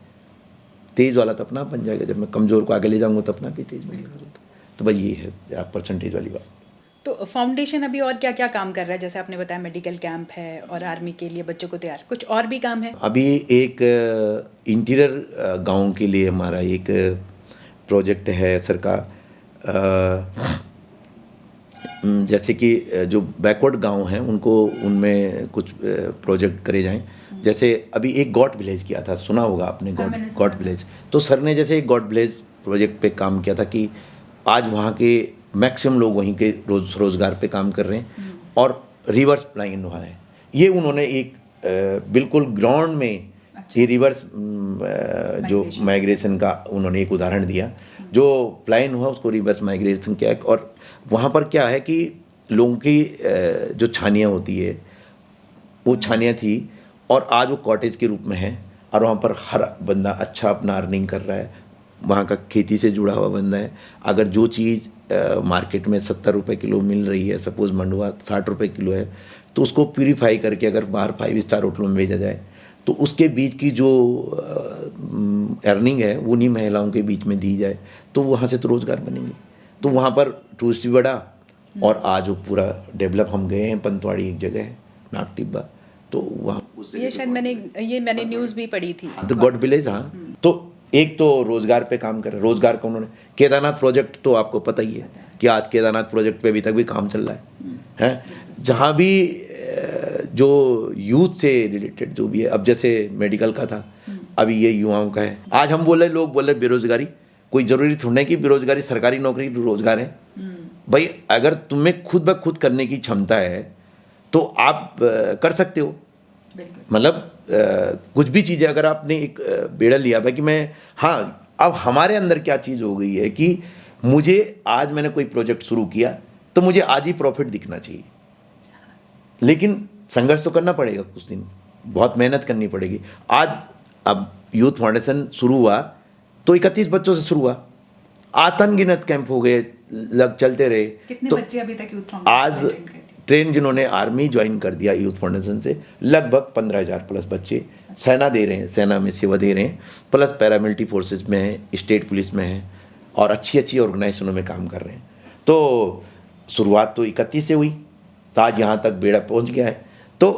तेज़ वाला तो अपना बन जाएगा, जब मैं कमज़ोर को आगे ले जाऊँगा तो अपना भी तेज़ बनेगा। तो भाई ये है आप परसेंटेज वाली बात। तो फाउंडेशन अभी और क्या क्या काम कर रहा है? जैसे आपने बताया मेडिकल कैंप है और आर्मी के लिए बच्चों को तैयार, कुछ और भी काम है? अभी एक इंटीरियर गांव के लिए हमारा एक प्रोजेक्ट है सर का, जैसे कि जो बैकवर्ड गांव हैं उनको उनमें कुछ प्रोजेक्ट करे जाएं। जैसे अभी एक गॉड विलेज किया था, सुना होगा आपने, गॉड विलेज। तो सर ने जैसे एक गॉड विलेज प्रोजेक्ट पे काम किया था कि आज वहाँ के मैक्सिमम लोग वहीं के रोज़गार पे काम कर रहे हैं और रिवर्स प्लाइन हुआ है। ये उन्होंने एक बिल्कुल ग्राउंड में ये रिवर्स जो माइग्रेशन का उन्होंने एक उदाहरण दिया, जो प्लाइन हुआ उसको रिवर्स माइग्रेशन किया। और वहाँ पर क्या है कि लोगों की जो छानियाँ होती है वो छानियाँ थी और आज वो कॉटेज के रूप में है, और वहाँ पर हर बंदा अच्छा अपना अर्निंग कर रहा है, वहाँ का खेती से जुड़ा हुआ बंदा है। अगर जो चीज़ मार्केट में 70 रुपये किलो मिल रही है, सपोज़ मंडुआ 60 रुपये किलो है, तो उसको प्यूरीफाई करके अगर बाहर 5 स्टार होटलों में भेजा जाए तो उसके बीच की जो अर्निंग है वो उन्हीं महिलाओं के बीच में दी जाए, तो वहाँ से तो रोज़गार बनेंगे। तो वहाँ पर टूरिस्ट भी बढ़ा और आज वो पूरा डेवलप। हम गए हैं, पंतवाड़ी एक जगह है नाग टिब्बा, तो वहाँ ये शायद मैंने न्यूज़ भी पढ़ी थी, तो गॉड विलेज। हाँ, तो एक तो रोज़गार पे काम कर रहे हैं, रोज़गार का उन्होंने केदारनाथ प्रोजेक्ट तो आपको पता ही है कि आज केदारनाथ प्रोजेक्ट पे अभी तक भी काम चल रहा है जहाँ भी जो यूथ से रिलेटेड जो भी है, अब जैसे मेडिकल का था, अभी ये युवाओं का है। आज हम बोले, लोग बोले बेरोजगारी, कोई ज़रूरी थोड़ा है कि बेरोजगारी सरकारी नौकरी रोज़गार है। भाई अगर तुम्हें खुद ब खुद करने की क्षमता है तो आप कर सकते हो। मतलब कुछ भी चीज़ें अगर आपने एक बेड़ा लिया भाई कि मैं, हाँ, अब हमारे अंदर क्या चीज़ हो गई है कि मुझे आज मैंने कोई प्रोजेक्ट शुरू किया तो मुझे आज ही प्रॉफिट दिखना चाहिए, लेकिन संघर्ष तो करना पड़ेगा, कुछ दिन बहुत मेहनत करनी पड़ेगी। आज अब यूथ फाउंडेशन शुरू हुआ तो 31 बच्चों से शुरू हुआ, अनगिनत कैंप हो गए, चलते रहे। कितने तो बच्चे अभी तक यूथ फाउंडेशन आज ट्रेन जिन्होंने आर्मी ज्वाइन कर दिया यूथ फाउंडेशन से, लगभग 15,000 प्लस बच्चे सेना दे रहे हैं, सेना में सेवा दे रहे हैं, प्लस पैरामिलिट्री फोर्सेस में हैं, स्टेट पुलिस में हैं और अच्छी अच्छी ऑर्गेनाइजेशनों में काम कर रहे हैं। तो शुरुआत तो 31 से हुई, तो आज यहाँ तक बेड़ा पहुँच गया है। तो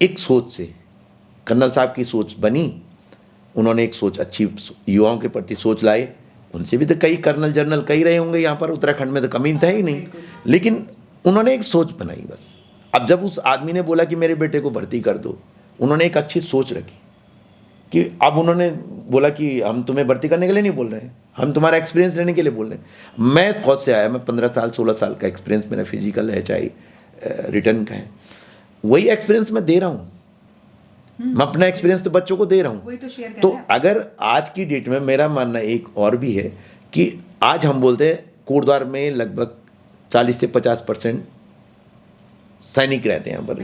एक सोच से कर्नल साहब की सोच बनी, उन्होंने एक सोच अच्छी युवाओं के प्रति सोच लाए। उनसे भी तो कई कर्नल जनरल कई रहे होंगे यहाँ पर उत्तराखंड में, तो कमी था ही नहीं, लेकिन उन्होंने एक सोच बनाई बस। अब जब उस आदमी ने बोला कि मेरे बेटे को भर्ती कर दो, उन्होंने एक अच्छी सोच रखी कि अब उन्होंने बोला कि हम तुम्हें भर्ती करने के लिए नहीं बोल रहे हैं, हम तुम्हारा एक्सपीरियंस लेने के लिए बोल रहे हैं। मैं फौज से आया, मैं 15 साल 16 साल का एक्सपीरियंस मेरा फिजिकल है, चाहे रिटर्न का है, वही एक्सपीरियंस मैं दे रहा हूँ। मैं अपना एक्सपीरियंस तो बच्चों को दे रहा हूँ। वही तो शेयर कर तो रहे हैं। अगर आज की डेट में मेरा मानना एक और भी है कि आज हम बोलते हैं कोटद्वार में लगभग 40 से 50% सैनिक रहते हैं यहाँ पर,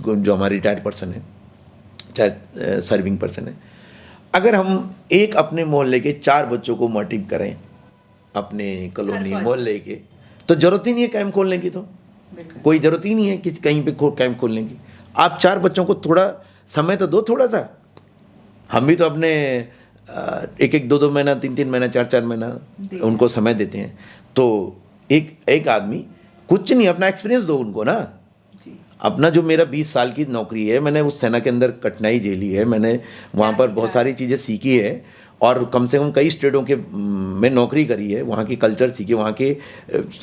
जो हमारे रिटायर्ड पर्सन है, चाहे सर्विंग पर्सन है। अगर हम एक अपने मोहल्ले के 4 बच्चों को मोटिव करें अपने कॉलोनी मोहल्ले के, तो जरूरत ही नहीं है कैंप खोलने की। तो कोई ज़रूरत ही नहीं है किसी कहीं पे कैंप खोलने की। आप 4 बच्चों को थोड़ा समय तो दो, थोड़ा सा। हम भी तो अपने 1-1, 2-2 महीना, 3-3 महीना, 4-4 महीना उनको समय देते हैं। तो एक आदमी कुछ नहीं, अपना एक्सपीरियंस दो उनको ना। अपना जो मेरा 20 साल की नौकरी है, मैंने उस सेना के अंदर कठिनाई झेली है, मैंने वहाँ पर बहुत सारी चीज़ें सीखी है, और कम से कम कई स्टेटों के में नौकरी करी है, वहाँ की कल्चर सीखे, वहाँ के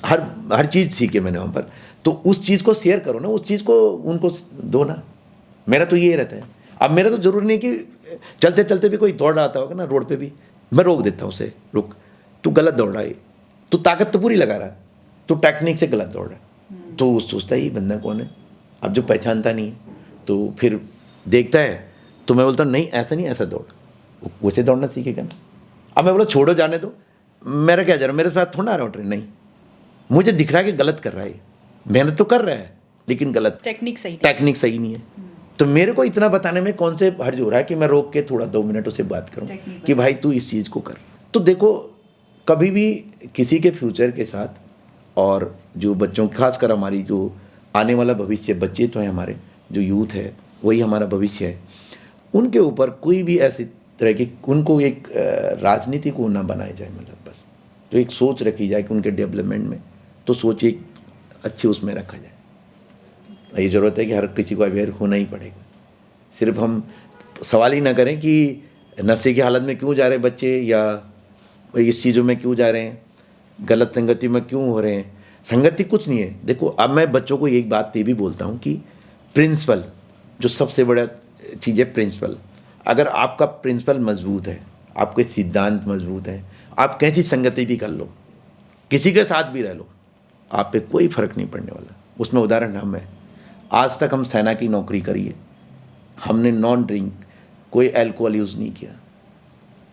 हर चीज़ सीखे मैंने वहाँ पर। तो उस चीज़ को शेयर करो ना, उस चीज़ को उनको दो ना। मेरा तो ये रहता है। अब मेरा तो ज़रूरी नहीं कि चलते चलते भी कोई दौड़ आता होगा ना रोड पे भी, मैं रोक देता हूँ उसे, रुक, तू गलत दौड़ रहा है, तू ताकत तो पूरी लगा रहा है, तू टेक्निक से गलत दौड़ रहा है। तो सोचता ही बंदा कौन है, अब जो पहचानता नहीं तो फिर देखता है, तो मैं बोलता हूँ नहीं ऐसा नहीं, ऐसा दौड़, वैसे दौड़ना सीखेगा ना। अब मैं बोला छोड़ो, जाने दो, मेरा क्या जा रहा है, मेरे साथ थोड़ा आ रहा हूँ, नहीं, मुझे दिख रहा है कि गलत कर रहा है, मेहनत तो कर रहा है लेकिन गलत, टेक्निक सही नहीं है। तो मेरे को इतना बताने में कौन से हर्ज हो रहा है कि मैं रोक के थोड़ा 2 मिनट उसे बात करूं कि भाई तू इस चीज़ को कर। तो देखो, कभी भी किसी के फ्यूचर के साथ, और जो बच्चों, खासकर हमारी जो आने वाला भविष्य, बच्चे तो हैं हमारे, जो यूथ है वही हमारा भविष्य है, उनके ऊपर कोई भी ऐसी तरह की, उनको एक राजनीति को ना बनाया जाए, मतलब बस तो एक सोच रखी जाए कि उनके डेवलपमेंट में, तो सोच एक अच्छी उसमें रखा जाए। ये ज़रूरत है कि हर किसी को अवेयर होना ही पड़ेगा। सिर्फ हम सवाल ही ना करें कि नशे की हालत में क्यों जा रहे हैं बच्चे, या इस चीज़ों में क्यों जा रहे हैं, गलत संगति में क्यों हो रहे हैं। संगति कुछ नहीं है। देखो, अब मैं बच्चों को एक बात ये भी बोलता हूँ कि प्रिंसिपल, जो सबसे बड़ा चीज़ है प्रिंसिपल। अगर आपका प्रिंसिपल मजबूत है, आपके सिद्धांत मजबूत है, आप कैसी संगति भी कर लो, किसी के साथ भी रह लो, आप पे कोई फ़र्क नहीं पड़ने वाला। उसमें उदाहरण हम है, आज तक हम सेना की नौकरी करी है, हमने नॉन ड्रिंक, कोई अल्कोहल यूज़ नहीं किया,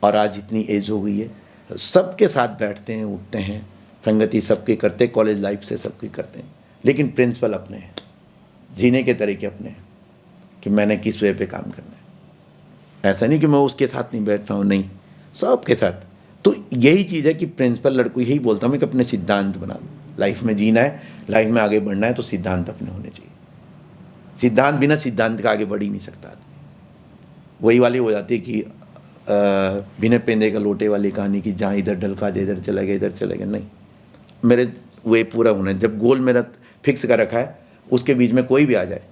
और आज इतनी एज हो गई है, सबके साथ बैठते हैं, उठते हैं, संगति सबके करते, कॉलेज लाइफ से सबकी करते हैं, लेकिन प्रिंसिपल अपने हैं, जीने के तरीके अपने हैं कि मैंने किस वे पे काम करना है। ऐसा नहीं कि मैं उसके साथ नहीं बैठ रहा हूँ, नहीं, सबके साथ। तो यही चीज़ है कि प्रिंसिपल लड़कों यही बोलता हूँ मैं कि अपने सिद्धांत बना लो। लाइफ में जीना है, लाइफ में आगे बढ़ना है, तो सिद्धांत अपने होने चाहिए। सिद्धांत, बिना सिद्धांत का आगे बढ़ ही नहीं सकता आदमी। वही वाली हो जाती है कि बिना पेंदे का लोटे वाली कहानी, की जहाँ इधर ढलका दे, इधर चला गया, इधर चला गया। नहीं, मेरे वे पूरा होना है। जब गोल मेरा फिक्स कर रखा है, उसके बीच में कोई भी आ जाए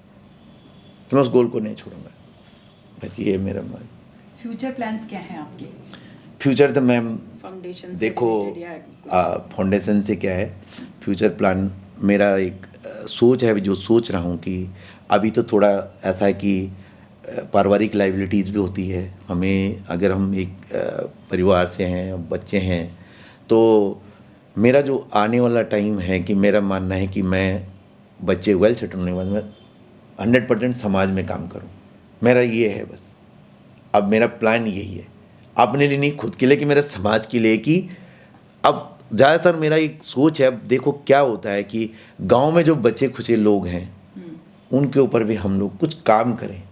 तो मैं उस गोल को नहीं छोड़ूंगा। बस ये मेरा मान। फ्यूचर प्लान्स क्या हैं आपके? फ्यूचर तो मैम फाउंडेशन देखो, फाउंडेशन से क्या है, फ्यूचर प्लान मेरा एक सोच है, जो सोच रहा हूँ कि अभी तो थोड़ा ऐसा है कि पारिवारिक लाइबिलिटीज़ भी होती है हमें। अगर हम एक परिवार से हैं, बच्चे हैं, तो मेरा जो आने वाला टाइम है कि मेरा मानना है कि मैं बच्चे वेल सेटल होने के बाद मैं 100% समाज में काम करूं। मेरा ये है बस। अब मेरा प्लान यही है, अपने लिए नहीं, खुद के लिए, कि मेरा समाज के लिए। कि अब ज़्यादातर मेरा एक सोच है, अब देखो क्या होता है कि गांव में जो बच्चे खुचे लोग हैं, उनके ऊपर भी हम लोग कुछ काम करें।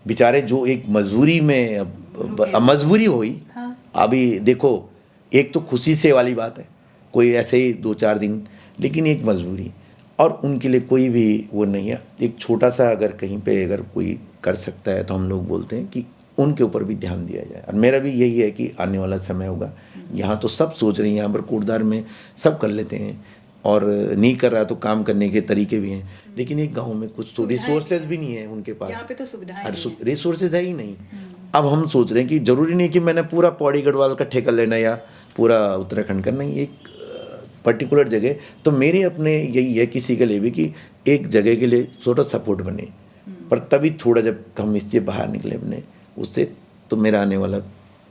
बेचारे जो एक मजबूरी में, अब मजबूरी हुई। हाँ। अभी देखो, एक तो खुशी से वाली बात है, कोई ऐसे ही 2-4 दिन, लेकिन एक मजबूरी, और उनके लिए कोई भी वो नहीं है। एक छोटा सा अगर कहीं पे अगर कोई कर सकता है, तो हम लोग बोलते हैं कि उनके ऊपर भी ध्यान दिया जाए। और मेरा भी यही है कि आने वाला समय होगा, यहाँ तो सब सोच रहे हैं, यहाँ पर कोटद्वार में सब कर लेते हैं, और नहीं कर रहा तो काम करने के तरीके भी हैं, लेकिन एक गांव में कुछ तो रिसोर्सेज भी नहीं है उनके पास। यहाँ पे तो सुविधाएं, रिसोर्सेज है ही नहीं। अब हम सोच रहे हैं कि जरूरी नहीं कि मैंने पूरा पौड़ी गढ़वाल का ठेका लेना या पूरा उत्तराखंड का, नहीं, एक पर्टिकुलर जगह। तो मेरे अपने यही है किसी के लिए भी कि एक जगह के लिए थोड़ा सपोर्ट बने, पर तभी थोड़ा जब हम इससे बाहर निकले अपने उससे, तो मेरा आने वाला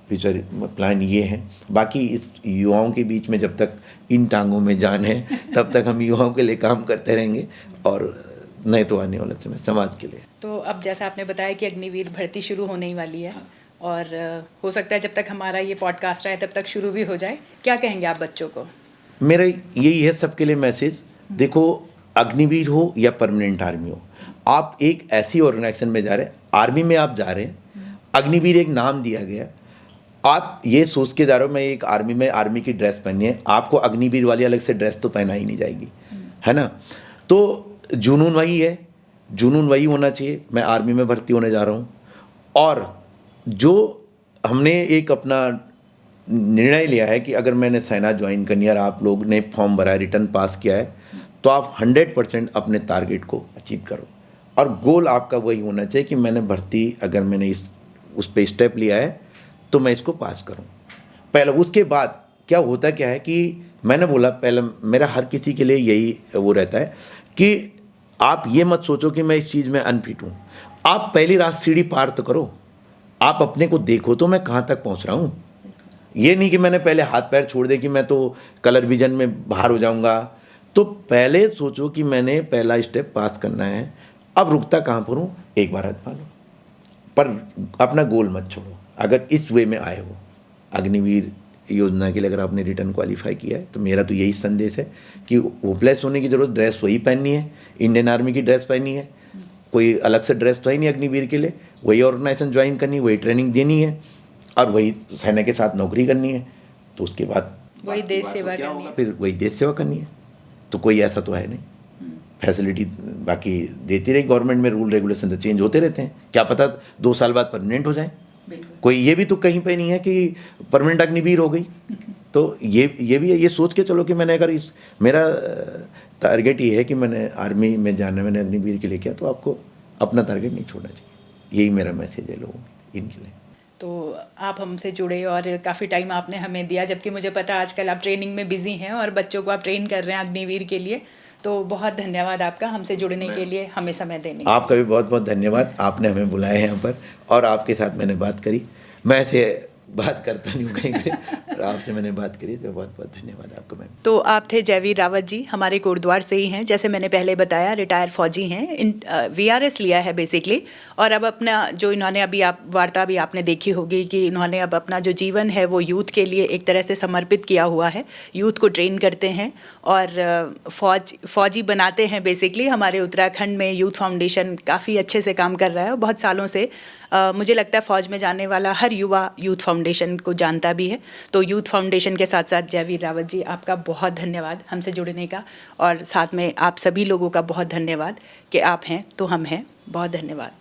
फ्यूचर प्लान ये हैं। बाकी इस युवाओं के बीच में जब तक इन टांगों में जान है तब तक हम युवाओं के लिए काम करते रहेंगे और नहीं तो आने वाले समय समाज के लिए। तो अब जैसा आपने बताया कि अग्निवीर भर्ती शुरू होने ही वाली है और हो सकता है जब तक हमारा ये पॉडकास्ट आए तब तक शुरू भी हो जाए। क्या कहेंगे आप बच्चों को? मेरा यही है सबके लिए मैसेज, देखो अग्निवीर हो या परमानेंट आर्मी हो, आप एक ऐसी ऑर्गेनाइजेशन में जा रहे हैं, आर्मी में आप जा रहे हैं, अग्निवीर एक नाम दिया गया, आप ये सोच के जा रहे हो मैं एक आर्मी में आर्मी की ड्रेस पहननी है, आपको अग्निवीर वाली अलग से ड्रेस तो पहना ही नहीं जाएगी, है ना। तो जुनून वही है, जुनून वही होना चाहिए, मैं आर्मी में भर्ती होने जा रहा हूँ। और जो हमने एक अपना निर्णय लिया है कि अगर मैंने सेना ज्वाइन करनी है और आप लोग ने फॉर्म भरा है, रिटर्न पास किया है, तो आप 100% अपने टारगेट को अचीव करो। और गोल आपका वही होना चाहिए कि मैंने भर्ती अगर मैंने उस पर स्टेप लिया है तो मैं इसको पास करूं पहले। उसके बाद क्या है कि मैंने बोला पहले मेरा हर किसी के लिए यही वो रहता है कि आप ये मत सोचो कि मैं इस चीज़ में अनफिट हूँ। आप पहली रात सीढ़ी पार तो करो, आप अपने को देखो तो मैं कहाँ तक पहुँच रहा हूँ। ये नहीं कि मैंने पहले हाथ पैर छोड़ दे कि मैं तो कलर विजन में बाहर हो जाऊँगा। तो पहले सोचो कि मैंने पहला स्टेप पास करना है, अब रुकता कहाँ पर हूँ, एक बार हाथ पालो, पर अपना गोल मत छोड़ो। अगर इस वे में आए हो अग्निवीर योजना के लिए, अगर आपने रिटर्न क्वालिफाई किया है, तो मेरा तो यही संदेश है कि होपलेस होने की जरूरत, ड्रेस वही पहननी है, इंडियन आर्मी की ड्रेस पहननी है, कोई अलग से ड्रेस तो है नहीं अग्निवीर के लिए, वही ऑर्गेनाइजेशन ज्वाइन करनी है, वही ट्रेनिंग देनी है और वही सेना के साथ नौकरी करनी है। तो उसके बाद वही देश सेवा करनी है, फिर वही देश सेवा करनी है। तो कोई ऐसा तो है नहीं, फैसिलिटी बाकी देती रही गवर्नमेंट में, रूल रेगुलेशन तो चेंज होते रहते हैं, क्या पता 2 साल बाद परमानेंट हो जाए। कोई ये भी तो कहीं पे नहीं है कि परमानेंट अग्निवीर हो गई। तो ये भी है, ये सोच के चलो कि मैंने अगर मेरा टारगेट ये है कि मैंने आर्मी में जाना, मैंने अग्निवीर के लिए किया, तो आपको अपना टारगेट नहीं छोड़ना चाहिए। यही मेरा मैसेज है लोगों इनके लिए। तो आप हमसे जुड़े और काफ़ी टाइम आपने हमें दिया, जबकि मुझे पता आजकल आप ट्रेनिंग में बिजी हैं और बच्चों को आप ट्रेन कर रहे हैं अग्निवीर के लिए। तो बहुत धन्यवाद आपका हमसे जुड़ने के लिए, हमें समय देने के लिए। आपका भी बहुत बहुत धन्यवाद, आपने हमें बुलाया यहाँ पर और आपके साथ मैंने बात करी। मैं ऐसे बात करता नहीं हूँ कहीं पे, और आपसे मैंने बात करी, तो बहुत बहुत धन्यवाद आपको मैम। तो आप थे जयवीर रावत जी, हमारे कोटद्वार से ही हैं, जैसे मैंने पहले बताया रिटायर फौजी हैं, VRS लिया है बेसिकली। और अब अपना जो इन्होंने अभी वार्ता भी आपने देखी होगी कि इन्होंने अब अपना जो जीवन है वो यूथ के लिए एक तरह से समर्पित किया हुआ है। यूथ को ट्रेन करते हैं और फौजी बनाते हैं बेसिकली। हमारे उत्तराखंड में यूथ फाउंडेशन काफ़ी अच्छे से काम कर रहा है और बहुत सालों से मुझे लगता है फ़ौज में जाने वाला हर युवा यूथ फाउंडेशन को जानता भी है। तो यूथ फाउंडेशन के साथ साथ जयवीर रावत जी, आपका बहुत धन्यवाद हमसे जुड़ने का, और साथ में आप सभी लोगों का बहुत धन्यवाद कि आप हैं तो हम हैं। बहुत धन्यवाद।